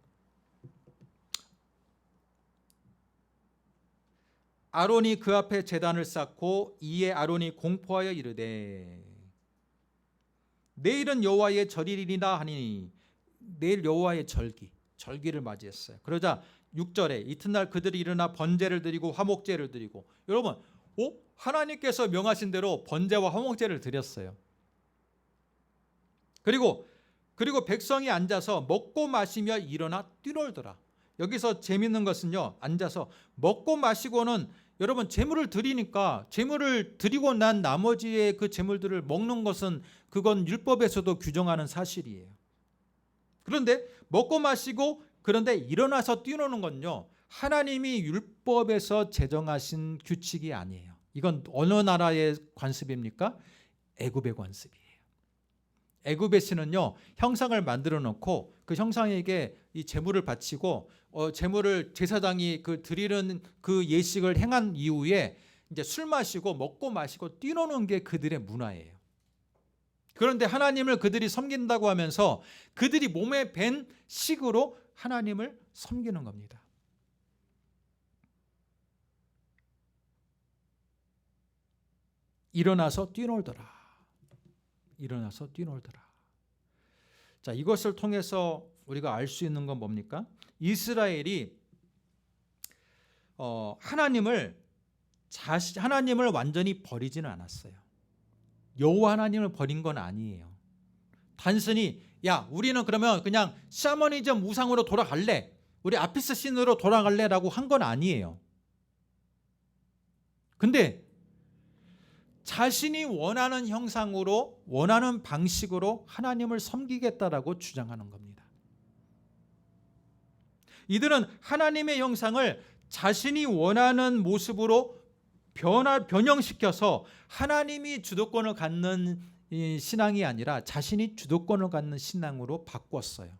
아론이 그 앞에 제단을 쌓고 이에 아론이 공포하여 이르되 내일은 여호와의 절일이니라 하니 내일 여호와의 절기를 맞이했어요. 그러자 6절에 이튿날 그들이 일어나 번제를 드리고 화목제를 드리고, 여러분 하나님께서 명하신 대로 번제와 화목제를 드렸어요. 그리고 백성이 앉아서 먹고 마시며 일어나 뛰놀더라. 여기서 재밌는 것은요, 앉아서 먹고 마시고는 여러분 제물을 드리니까 제물을 드리고 난 나머지의 그 제물들을 먹는 것은 그건 율법에서도 규정하는 사실이에요. 그런데 먹고 마시고 그런데 일어나서 뛰노는 건요, 하나님이 율법에서 제정하신 규칙이 아니에요. 이건 어느 나라의 관습입니까? 애굽의 관습이에요. 애굽의 신은요, 형상을 만들어 놓고 그 형상에게 이 제물을 바치고 제물을 제사장이 그 드리는 그 예식을 행한 이후에 이제 술 마시고 먹고 마시고 뛰노는 게 그들의 문화예요. 그런데 하나님을 그들이 섬긴다고 하면서 그들이 몸에 밴 식으로 하나님을 섬기는 겁니다. 일어나서 뛰놀더라. 자, 이것을 통해서 우리가 알 수 있는 건 뭡니까? 이스라엘이 하나님을 완전히 버리지는 않았어요. 여호와 하나님을 버린 건 아니에요. 단순히 우리는 그러면 그냥 샤머니즘 우상으로 돌아갈래, 우리 아피스 신으로 돌아갈래라고 한 건 아니에요. 근데 자신이 원하는 형상으로 원하는 방식으로 하나님을 섬기겠다라고 주장하는 겁니다. 이들은 하나님의 형상을 자신이 원하는 모습으로 변형시켜서 하나님이 주도권을 갖는 신앙이 아니라 자신이 주도권을 갖는 신앙으로 바꿨어요.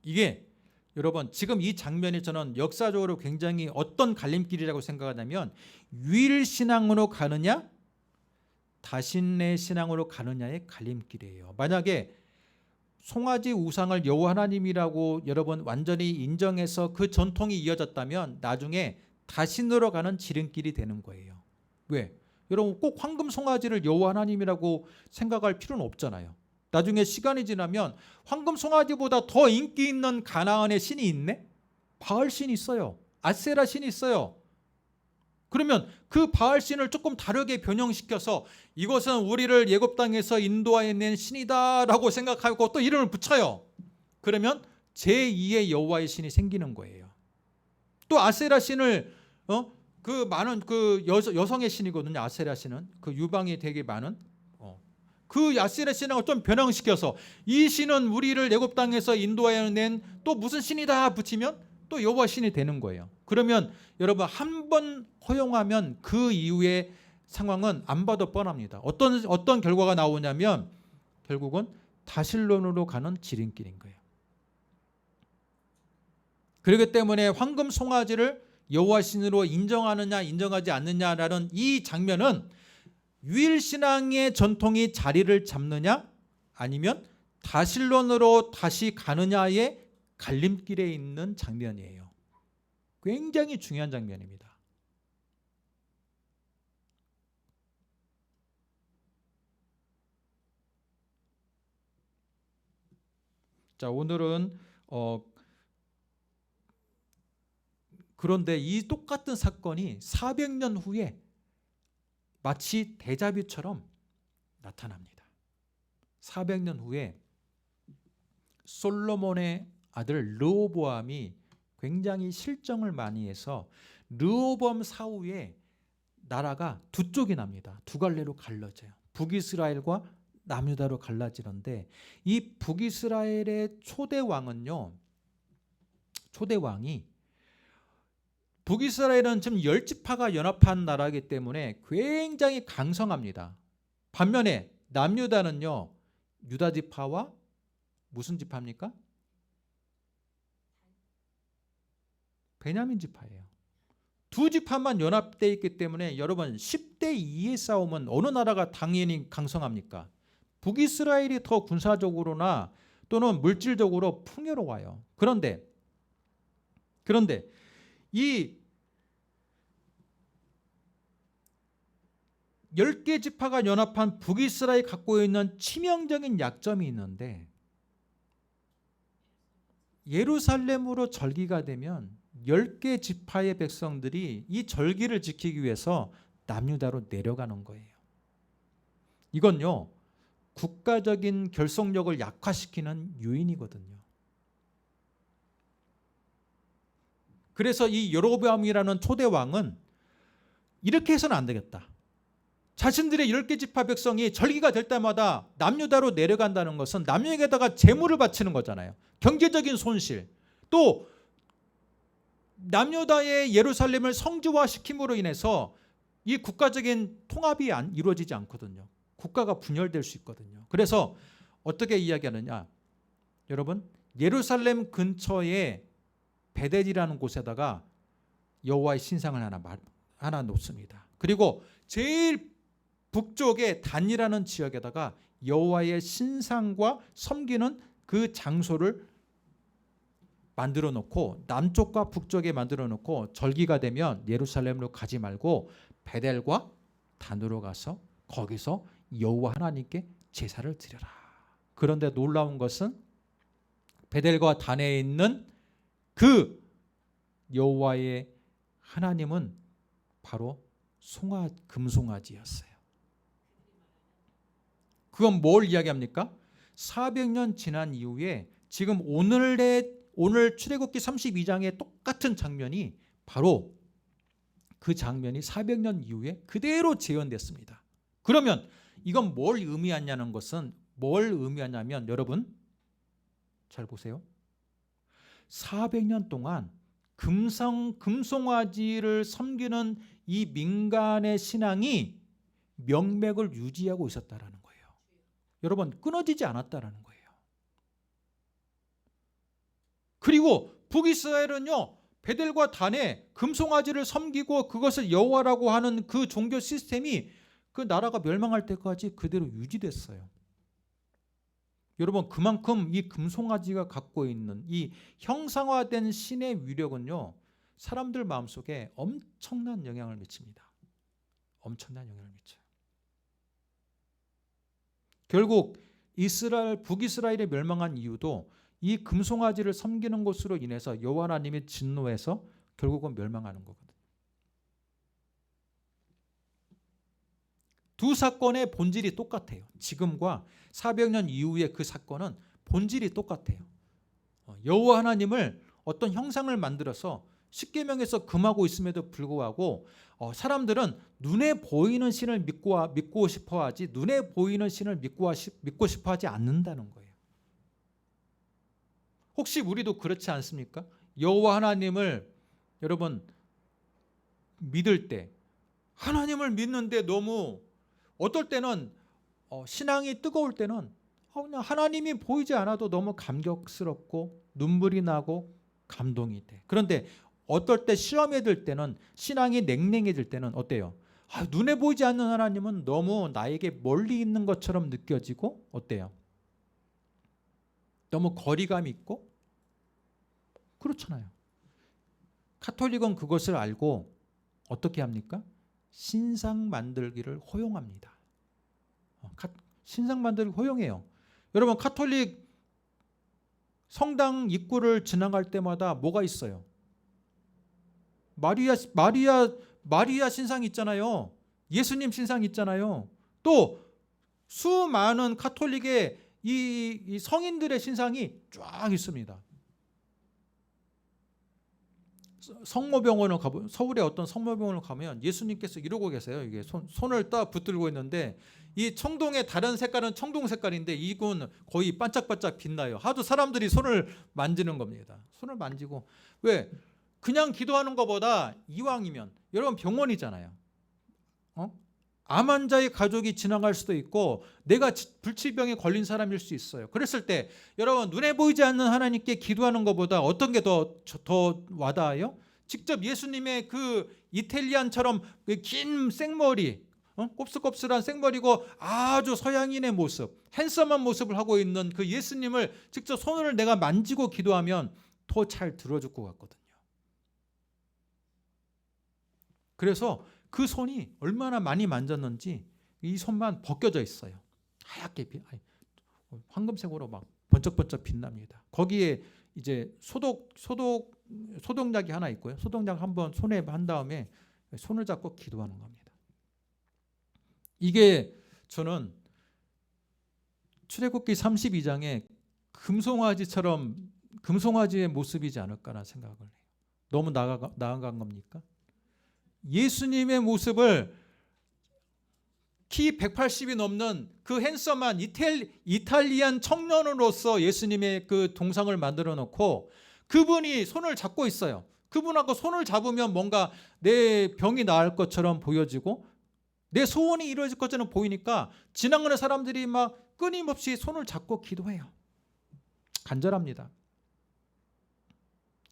이게 여러분 지금 이 장면이 저는 역사적으로 굉장히 어떤 갈림길이라고 생각하냐면, 유일신앙으로 가느냐 다신의 신앙으로 가느냐의 갈림길이에요. 만약에 송아지 우상을 여호와 하나님이라고 여러분 완전히 인정해서 그 전통이 이어졌다면 나중에 다신으로 가는 지름길이 되는 거예요. 왜? 여러분 꼭 황금 송아지를 여호와 하나님이라고 생각할 필요는 없잖아요. 나중에 시간이 지나면 황금 송아지보다 더 인기 있는 가나안의 신이 있네? 바알 신이 있어요. 아세라 신이 있어요. 그러면 그 바알 신을 조금 다르게 변형시켜서 이것은 우리를 애굽 땅에서 인도하여 낸 신이다라고 생각하고 또 이름을 붙여요. 그러면 제2의 여호와의 신이 생기는 거예요. 또 아세라 신을 그 많은 그 여성의 신이거든요. 아세라 신은 그 유방이 되게 많은 그 아세라 신앙을 좀 변형시켜서 이 신은 우리를 애굽 땅에서 인도하여 낸 또 무슨 신이다 붙이면 또 여호와 신이 되는 거예요. 그러면 여러분 한 번 허용하면 그 이후의 상황은 안 봐도 뻔합니다. 어떤 결과가 나오냐면 결국은 다실론으로 가는 지름길인 거예요. 그렇기 때문에 황금 송아지를 여호와 신으로 인정하느냐 인정하지 않느냐라는 이 장면은 유일신앙의 전통이 자리를 잡느냐 아니면 다실론으로 다시 가느냐의 갈림길에 있는 장면이에요. 굉장히 중요한 장면입니다. 자, 오늘은 그런데 이 똑같은 사건이 400년 후에 마치 데자뷰처럼 나타납니다. 400년 후에 솔로몬의 아들 르호보암이 굉장히 실정을 많이 해서 르호보암 사후에 나라가 두 쪽이 납니다. 두 갈래로 갈라져요. 북이스라엘과 남유다로 갈라지는데 이 북이스라엘의 초대왕은요, 초대왕이 북이스라엘은 지금 10지파가 연합한 나라이기 때문에 굉장히 강성합니다. 반면에 남유다는요, 유다지파와 무슨 지파입니까? 베냐민 지파예요. 두 지파만 연합되어 있기 때문에 여러분 10대 2의 싸움은 어느 나라가 당연히 강성합니까? 북이스라엘이 더 군사적으로나 또는 물질적으로 풍요로워요. 그런데 이 10개 지파가 연합한 북이스라엘이 갖고 있는 치명적인 약점이 있는데, 예루살렘으로 절기가 되면 10개 지파의 백성들이 이 절기를 지키기 위해서 남유다로 내려가는 거예요. 이건요, 국가적인 결속력을 약화시키는 요인이거든요. 그래서 이 여로보암이라는 초대 왕은 이렇게 해서는 안 되겠다. 자신들의 10개 지파 백성이 절기가 될 때마다 남유다로 내려간다는 것은 남유에게다가 재물을 바치는 거잖아요. 경제적인 손실, 또 남유다의 예루살렘을 성지화시킴으로 인해서 이 국가적인 통합이 이루어지지 않거든요. 국가가 분열될 수 있거든요. 그래서 어떻게 이야기하느냐, 여러분, 예루살렘 근처에 베델이라는 곳에다가 여호와의 신상을 하나 놓습니다. 그리고 제일 북쪽의 단이라는 지역에다가 여호와의 신상과 섬기는 그 장소를 만들어 놓고, 남쪽과 북쪽에 만들어 놓고, 절기가 되면 예루살렘으로 가지 말고 베델과 단으로 가서 거기서 여호와 하나님께 제사를 드려라. 그런데 놀라운 것은 베델과 단에 있는 그 여호와의 하나님은 바로 금송아지였어요. 그건 뭘 이야기합니까? 400년 지난 이후에 지금 오늘 출애굽기 32장의 똑같은 장면이, 바로 그 장면이 400년 이후에 그대로 재현됐습니다. 그러면 이건 뭘 의미하냐는 것은, 뭘 의미하냐면, 여러분 잘 보세요. 400년 동안 금송아지를 섬기는 이 민간의 신앙이 명맥을 유지하고 있었다라는 거예요. 여러분, 끊어지지 않았다라는 거예요. 그리고 북이스라엘은요, 베델과 단에 금송아지를 섬기고 그것을 여호와라고 하는 그 종교 시스템이 그 나라가 멸망할 때까지 그대로 유지됐어요. 여러분, 그만큼 이 금송아지가 갖고 있는 이 형상화된 신의 위력은요, 사람들 마음속에 엄청난 영향을 미칩니다. 엄청난 영향을 미쳐요. 결국 북이스라엘이 멸망한 이유도 이 금송아지를 섬기는 것으로 인해서 여호와 하나님이 진노해서 결국은 멸망하는 거거든요. 두 사건의 본질이 똑같아요. 지금과 400년 이후의 그 사건은 본질이 똑같아요. 여호와 하나님을 어떤 형상을 만들어서 십계명에서 금하고 있음에도 불구하고 사람들은 눈에 보이는 신을 믿고 싶어하지, 눈에 보이는 신을 믿고 싶어하지 않는다는 거예요. 혹시 우리도 그렇지 않습니까? 여호와 하나님을 여러분 믿을 때, 하나님을 믿는데 너무 어떨 때는 신앙이 뜨거울 때는 그냥 하나님이 보이지 않아도 너무 감격스럽고 눈물이 나고 감동이 돼. 그런데 어떨 때 시험에 들 때는, 신앙이 냉랭해질 때는 어때요? 눈에 보이지 않는 하나님은 너무 나에게 멀리 있는 것처럼 느껴지고, 어때요? 너무 거리감이 있고, 그렇잖아요. 카톨릭은 그것을 알고 어떻게 합니까? 신상 만들기를 허용합니다. 신상 만들기 허용해요. 여러분, 카톨릭 성당 입구를 지나갈 때마다 뭐가 있어요? 마리아 신상 있잖아요. 예수님 신상 있잖아요. 또 수많은 카톨릭의 이 성인들의 신상이 쫙 있습니다. 서울의 어떤 성모병원을 가면 예수님께서 이러고 계세요. 이게 손을 딱 붙들고 있는데, 이 청동의 다른 색깔은 청동 색깔인데 이건 거의 반짝반짝 빛나요. 하도 사람들이 손을 만지는 겁니다. 손을 만지고, 왜? 그냥 기도하는 것보다 이왕이면, 여러분 병원이잖아요. 암 환자의 가족이 지나갈 수도 있고 내가 불치병에 걸린 사람일 수 있어요. 그랬을 때 여러분, 눈에 보이지 않는 하나님께 기도하는 것보다 어떤 게 더 와닿아요? 직접 예수님의 그 이탈리안처럼 긴 생머리, 곱슬곱슬한 생머리고 아주 서양인의 모습, 핸섬한 모습을 하고 있는 그 예수님을 직접 손을 내가 만지고 기도하면 더 잘 들어줄 것 같거든요. 그래서 그 손이 얼마나 많이 만졌는지 이 손만 벗겨져 있어요. 하얗게 황금색으로 막 번쩍번쩍 빛납니다. 거기에 이제 소독약이 하나 있고요. 소독약 한번 손에 한 다음에 손을 잡고 기도하는 겁니다. 이게 저는 출애굽기 32장에 금송아지의 모습이지 않을까라는 생각을 해요. 너무 나아간 겁니까? 예수님의 모습을 키 180이 넘는 그 핸섬한 이탈리안 청년으로서 예수님의 그 동상을 만들어 놓고 그분이 손을 잡고 있어요. 그분하고 손을 잡으면 뭔가 내 병이 나을 것처럼 보여지고 내 소원이 이루어질 것처럼 보이니까 지나가는 사람들이 막 끊임없이 손을 잡고 기도해요. 간절합니다.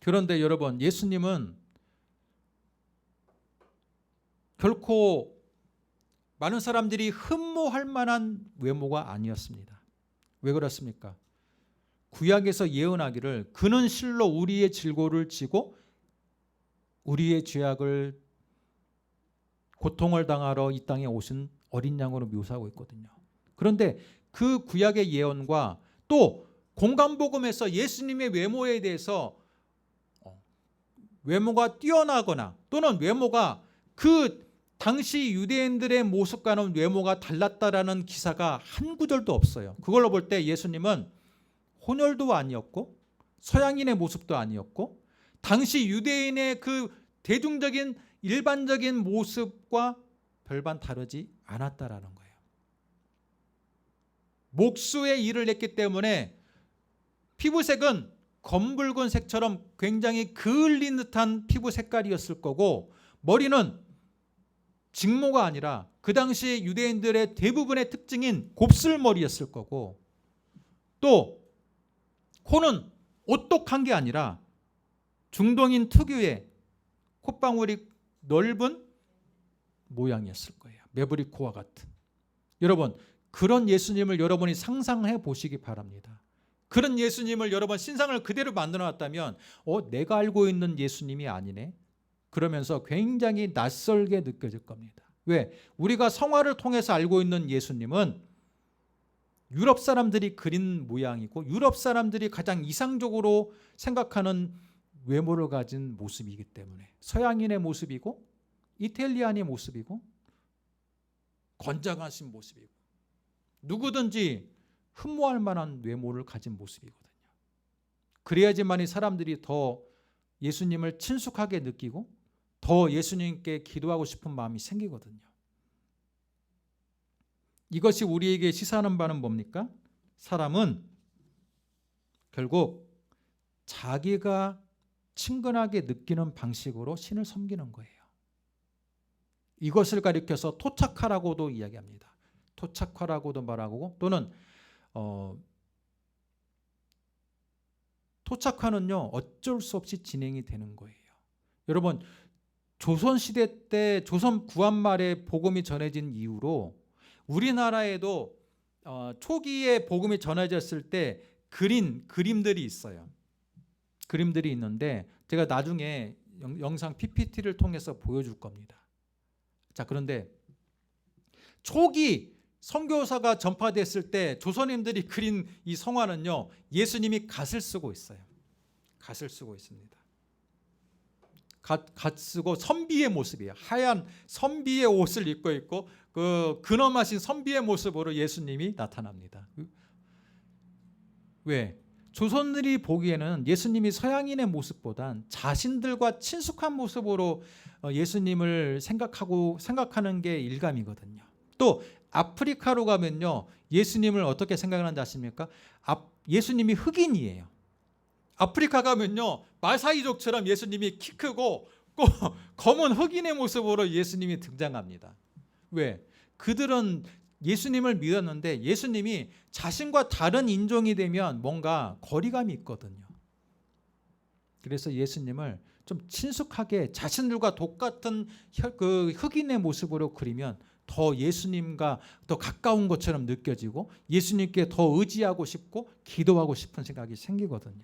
그런데 여러분, 예수님은 결코 많은 사람들이 흠모할 만한 외모가 아니었습니다. 왜 그렇습니까? 구약에서 예언하기를 그는 실로 우리의 질고를 지고 우리의 죄악을 고통을 당하러 이 땅에 오신 어린 양으로 묘사하고 있거든요. 그런데 그 구약의 예언과 또 공간복음에서 예수님의 외모에 대해서 외모가 뛰어나거나 또는 외모가 그 당시 유대인들의 모습과는 외모가 달랐다라는 기사가 한 구절도 없어요. 그걸로 볼 때 예수님은 혼혈도 아니었고 서양인의 모습도 아니었고 당시 유대인의 그 대중적인 일반적인 모습과 별반 다르지 않았다라는 거예요. 목수의 일을 했기 때문에 피부색은 검붉은 색처럼 굉장히 그을린 듯한 피부 색깔이었을 거고 머리는 직모가 아니라 그 당시 유대인들의 대부분의 특징인 곱슬머리였을 거고 또 코는 오똑한 게 아니라 중동인 특유의 콧방울이 넓은 모양이었을 거예요. 매부리 코와 같은. 여러분, 그런 예수님을 여러분이 상상해 보시기 바랍니다. 그런 예수님을 여러분 신상을 그대로 만들어 놨다면 내가 알고 있는 예수님이 아니네. 그러면서 굉장히 낯설게 느껴질 겁니다. 왜? 우리가 성화를 통해서 알고 있는 예수님은 유럽 사람들이 그린 모양이고 유럽 사람들이 가장 이상적으로 생각하는 외모를 가진 모습이기 때문에 서양인의 모습이고 이탈리안의 모습이고 건장하신 모습이고 누구든지 흠모할 만한 외모를 가진 모습이거든요. 그래야지만이 사람들이 더 예수님을 친숙하게 느끼고 더 예수님께 기도하고 싶은 마음이 생기거든요. 이것이 우리에게 시사하는 바는 뭡니까? 사람은 결국 자기가 친근하게 느끼는 방식으로 신을 섬기는 거예요. 이것을 가리켜서 토착화라고도 이야기합니다. 토착화라고도 말하고 또는 토착화는요 어쩔 수 없이 진행이 되는 거예요. 여러분, 조선시대 때 조선 구한말에 복음이 전해진 이후로 우리나라에도 초기에 복음이 전해졌을 때 그린 그림들이 있어요. 그림들이 있는데 제가 나중에 영상 PPT를 통해서 보여줄 겁니다. 자, 그런데 초기 선교사가 전파됐을 때 조선인들이 그린 이 성화는요 예수님이 갓을 쓰고 있어요. 갓을 쓰고 있습니다. 갓 쓰고 선비의 모습이에요. 하얀 선비의 옷을 입고 있고 그 근엄하신 선비의 모습으로 예수님이 나타납니다. 왜? 조선들이 보기에는 예수님이 서양인의 모습보단 자신들과 친숙한 모습으로 예수님을 생각하는 게 일감이거든요. 또 아프리카로 가면요 예수님을 어떻게 생각하는지 아십니까? 예수님이 흑인이에요. 아프리카 가면요 마사이족처럼 예수님이 키 크고 꼭 검은 흑인의 모습으로 예수님이 등장합니다. 왜? 그들은 예수님을 믿었는데 예수님이 자신과 다른 인종이 되면 뭔가 거리감이 있거든요. 그래서 예수님을 좀 친숙하게 자신들과 똑같은 그 흑인의 모습으로 그리면 더 예수님과 더 가까운 것처럼 느껴지고 예수님께 더 의지하고 싶고 기도하고 싶은 생각이 생기거든요.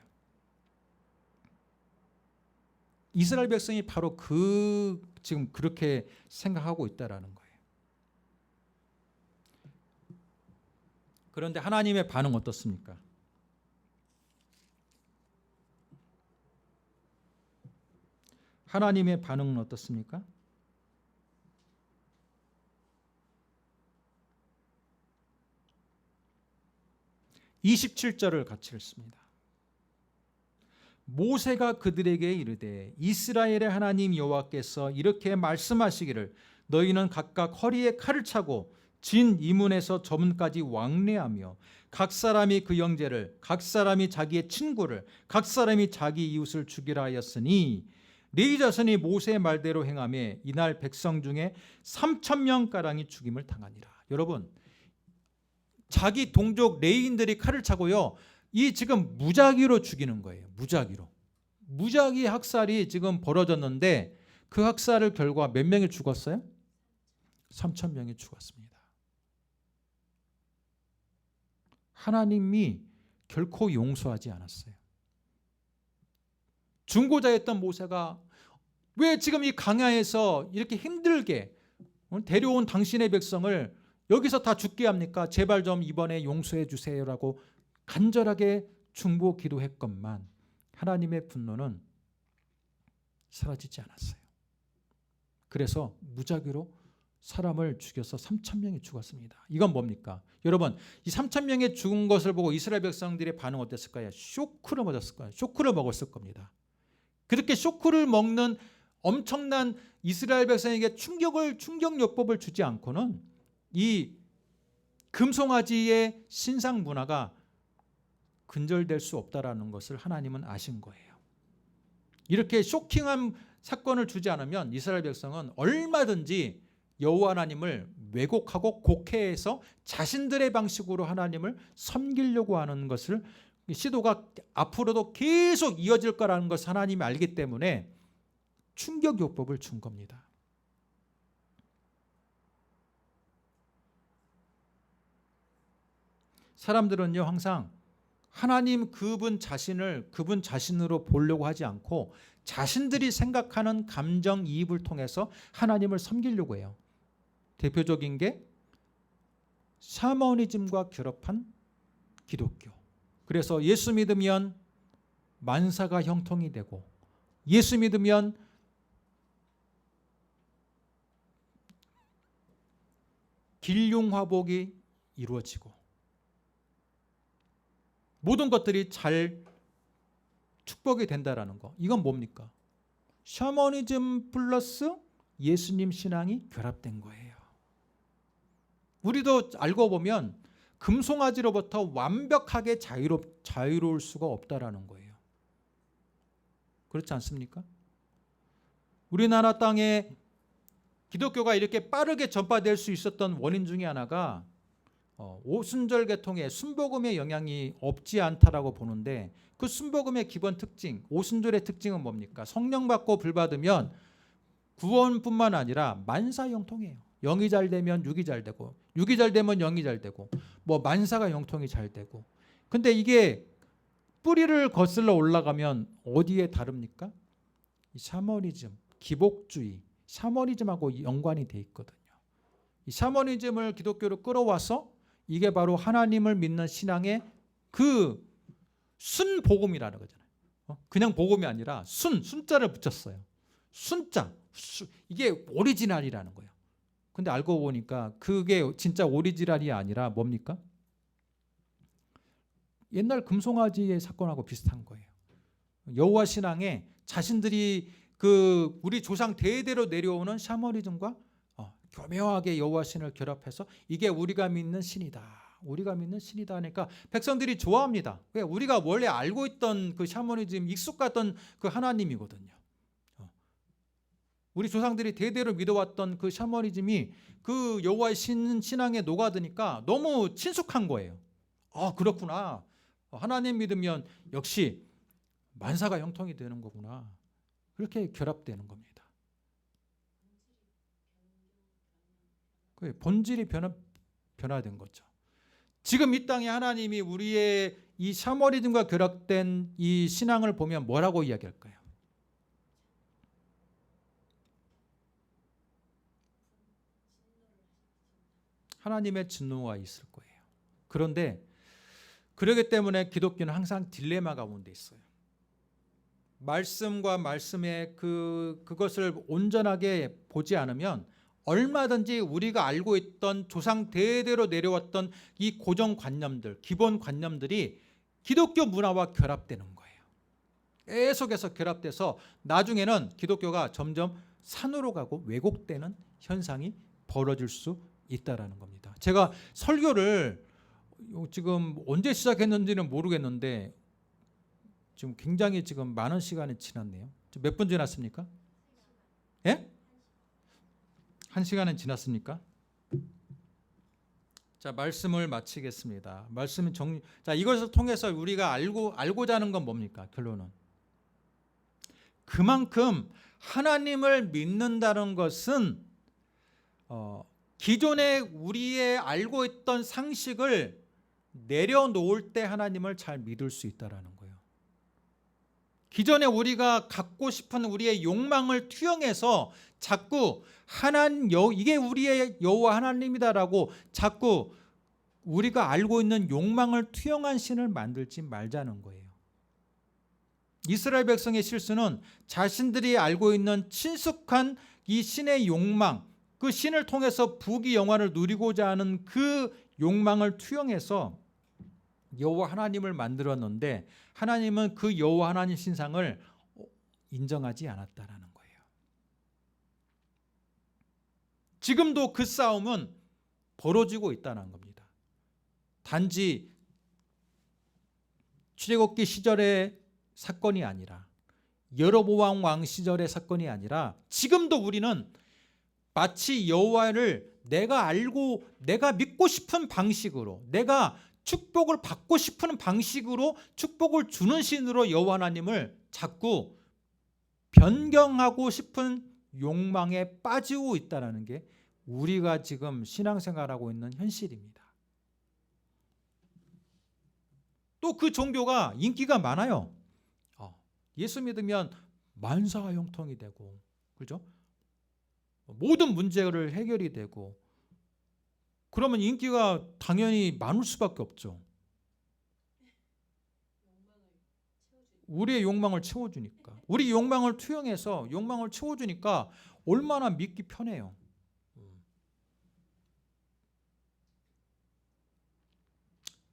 이스라엘 백성이 바로 지금 그렇게 생각하고 있다라는 거예요. 그런데 하나님의 반응 어떻습니까? 하나님의 반응은 어떻습니까? 27절을 같이 읽습니다. 모세가 그들에게 이르되 이스라엘의 하나님 여호와께서 이렇게 말씀하시기를 너희는 각각 허리에 칼을 차고 진 이문에서 저문까지 왕래하며 각 사람이 그 형제를 각 사람이 자기의 친구를 각 사람이 자기 이웃을 죽이라 하였으니 네 자손이 모세의 말대로 행하며 이날 백성 중에 3,000명가량이 죽임을 당하니라. 여러분, 자기 동족 레위인들이 칼을 차고요, 이 지금 무작위로 죽이는 거예요. 무작위 학살이 지금 벌어졌는데 그 학살의 결과 몇 명이 죽었어요? 3,000명이 죽었습니다. 하나님이 결코 용서하지 않았어요. 중보자였던 모세가 왜 지금 이 광야에서 이렇게 힘들게 데려온 당신의 백성을 여기서 다 죽게 합니까? 제발 좀 이번에 용서해 주세요라고 간절하게 중보 기도했건만 하나님의 분노는 사라지지 않았어요. 그래서 무작위로 사람을 죽여서 3,000명이 죽었습니다. 이건 뭡니까? 여러분, 이 3,000명이 죽은 것을 보고 이스라엘 백성들의 반응 어땠을까요? 쇼크를 먹었을 거예요. 쇼크를 먹었을 겁니다. 그렇게 쇼크를 먹는 엄청난 이스라엘 백성에게 충격요법을 주지 않고는 이 금송아지의 신상 문화가 근절될 수 없다라는 것을 하나님은 아신 거예요. 이렇게 쇼킹한 사건을 주지 않으면 이스라엘 백성은 얼마든지 여호와 하나님을 왜곡하고 곡해해서 자신들의 방식으로 하나님을 섬기려고 하는 것을 시도가 앞으로도 계속 이어질 거라는 것을 하나님이 알기 때문에 충격요법을 준 겁니다. 사람들은요, 항상 하나님 그분 자신으로 보려고 하지 않고 자신들이 생각하는 감정이입을 통해서 하나님을 섬기려고 해요. 대표적인 게 샤머니즘과 결합한 기독교. 그래서 예수 믿으면 만사가 형통이 되고 예수 믿으면 길흉화복이 이루어지고 모든 것들이 잘 축복이 된다라는 거. 이건 뭡니까? 샤머니즘 플러스 예수님 신앙이 결합된 거예요. 우리도 알고 보면 금송아지로부터 완벽하게 자유로울 수가 없다라는 거예요. 그렇지 않습니까? 우리나라 땅에 기독교가 이렇게 빠르게 전파될 수 있었던 원인 중에 하나가 오순절 계통에 순복음의 영향이 없지 않다라고 보는데 그 순복음의 기본 특징, 오순절의 특징은 뭡니까? 성령 받고 불 받으면 구원뿐만 아니라 만사 형통이에요. 영이 잘 되면 육이 잘 되고 육이 잘 되면 영이 잘 되고 뭐 만사가 형통이 잘 되고. 근데 이게 뿌리를 거슬러 올라가면 어디에 다릅니까? 이 샤머니즘, 기복주의, 샤머니즘하고 연관이 돼 있거든요. 이 샤머니즘을 기독교로 끌어와서 이게 바로 하나님을 믿는 신앙의 그 순복음이라는 거잖아요. 그냥 복음이 아니라 순자를 붙였어요. 순자, 이게 오리지널이라는 거예요. 근데 알고 보니까 그게 진짜 오리지널이 아니라 뭡니까? 옛날 금송아지의 사건하고 비슷한 거예요. 여호와 신앙에 자신들이 그 우리 조상 대대로 내려오는 샤머니즘과 교묘하게 여호와 신을 결합해서 이게 우리가 믿는 신이다. 우리가 믿는 신이다 하니까 백성들이 좋아합니다. 왜? 우리가 원래 알고 있던 그 샤머니즘 익숙했던 그 하나님이거든요. 우리 조상들이 대대로 믿어왔던 그 샤머니즘이 그 여호와의 신앙에 녹아드니까 너무 친숙한 거예요. 그렇구나. 하나님 믿으면 역시 만사가 형통이 되는 거구나. 그렇게 결합되는 겁니다. 본질이 변화된 거죠. 지금 이 땅에 하나님이 우리의 이 샤머니즘과 결합된 이 신앙을 보면 뭐라고 이야기할까요? 하나님의 진노가 있을 거예요. 그런데 그러기 때문에 기독교는 항상 딜레마 가운데 있어요. 말씀과 말씀의 그것을 온전하게 보지 않으면 얼마든지 우리가 알고 있던 조상 대대로 내려왔던 이 고정관념들, 기본 관념들이 기독교 문화와 결합되는 거예요. 계속해서 결합돼서 나중에는 기독교가 점점 산으로 가고 왜곡되는 현상이 벌어질 수 있다라는 겁니다. 제가 설교를 지금 언제 시작했는지는 모르겠는데 지금 굉장히 지금 많은 시간이 지났네요. 몇 분 지났습니까? 예? 1시간은 지났습니까? 자, 말씀을 마치겠습니다. 말씀 정리. 자, 이것을 통해서 우리가 알고자 하는 건 뭡니까? 결론은 그만큼 하나님을 믿는다는 것은 기존에 우리의 알고 있던 상식을 내려놓을 때 하나님을 잘 믿을 수 있다라는 거예요. 기존에 우리가 갖고 싶은 우리의 욕망을 투영해서 자꾸 이게 우리의 여호와 하나님이다라고 자꾸 우리가 알고 있는 욕망을 투영한 신을 만들지 말자는 거예요. 이스라엘 백성의 실수는 자신들이 알고 있는 친숙한 이 신의 욕망, 그 신을 통해서 부귀 영화를 누리고자 하는 그 욕망을 투영해서 여호와 하나님을 만들었는데 하나님은 그 여호와 하나님 신상을 인정하지 않았다라는 거예요. 지금도 그 싸움은 벌어지고 있다는 겁니다. 단지 출애굽기 시절의 사건이 아니라 여로보암 왕 시절의 사건이 아니라 지금도 우리는 마치 여호와를 내가 알고 내가 믿고 싶은 방식으로 내가 축복을 받고 싶은 방식으로 축복을 주는 신으로 여호와 하나님을 자꾸 변경하고 싶은 욕망에 빠지고 있다는 게 우리가 지금 신앙생활하고 있는 현실입니다. 또 그 종교가 인기가 많아요. 예수 믿으면 만사가 형통이 되고, 그렇죠? 모든 문제를 해결이 되고, 그러면 인기가 당연히 많을 수밖에 없죠. 우리의 욕망을 채워주니까, 우리 욕망을 투영해서 욕망을 채워주니까 얼마나 믿기 편해요.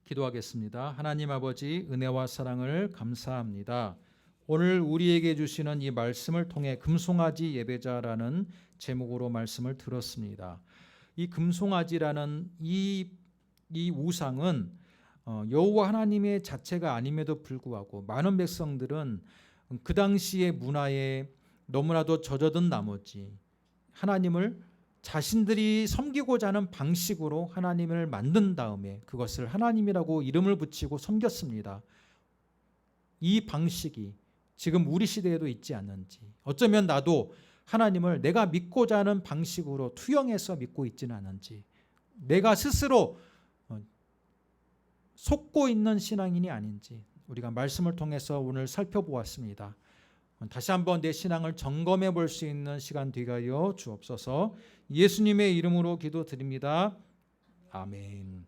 기도하겠습니다. 하나님 아버지, 은혜와 사랑을 감사합니다. 오늘 우리에게 주시는 이 말씀을 통해 금송아지 예배자라는 제목으로 말씀을 들었습니다. 이 금송아지라는 이 우상은 여호와 하나님의 자체가 아님에도 불구하고 많은 백성들은 그 당시의 문화에 너무나도 젖어든 나머지 하나님을 자신들이 섬기고자 하는 방식으로 하나님을 만든 다음에 그것을 하나님이라고 이름을 붙이고 섬겼습니다. 이 방식이 지금 우리 시대에도 있지 않는지, 어쩌면 나도 하나님을 내가 믿고자 하는 방식으로 투영해서 믿고 있지는 않은지, 내가 스스로 속고 있는 신앙인이 아닌지 우리가 말씀을 통해서 오늘 살펴보았습니다. 다시 한번 내 신앙을 점검해 볼 수 있는 시간 되게 하여 주옵소서. 예수님의 이름으로 기도드립니다. 아멘.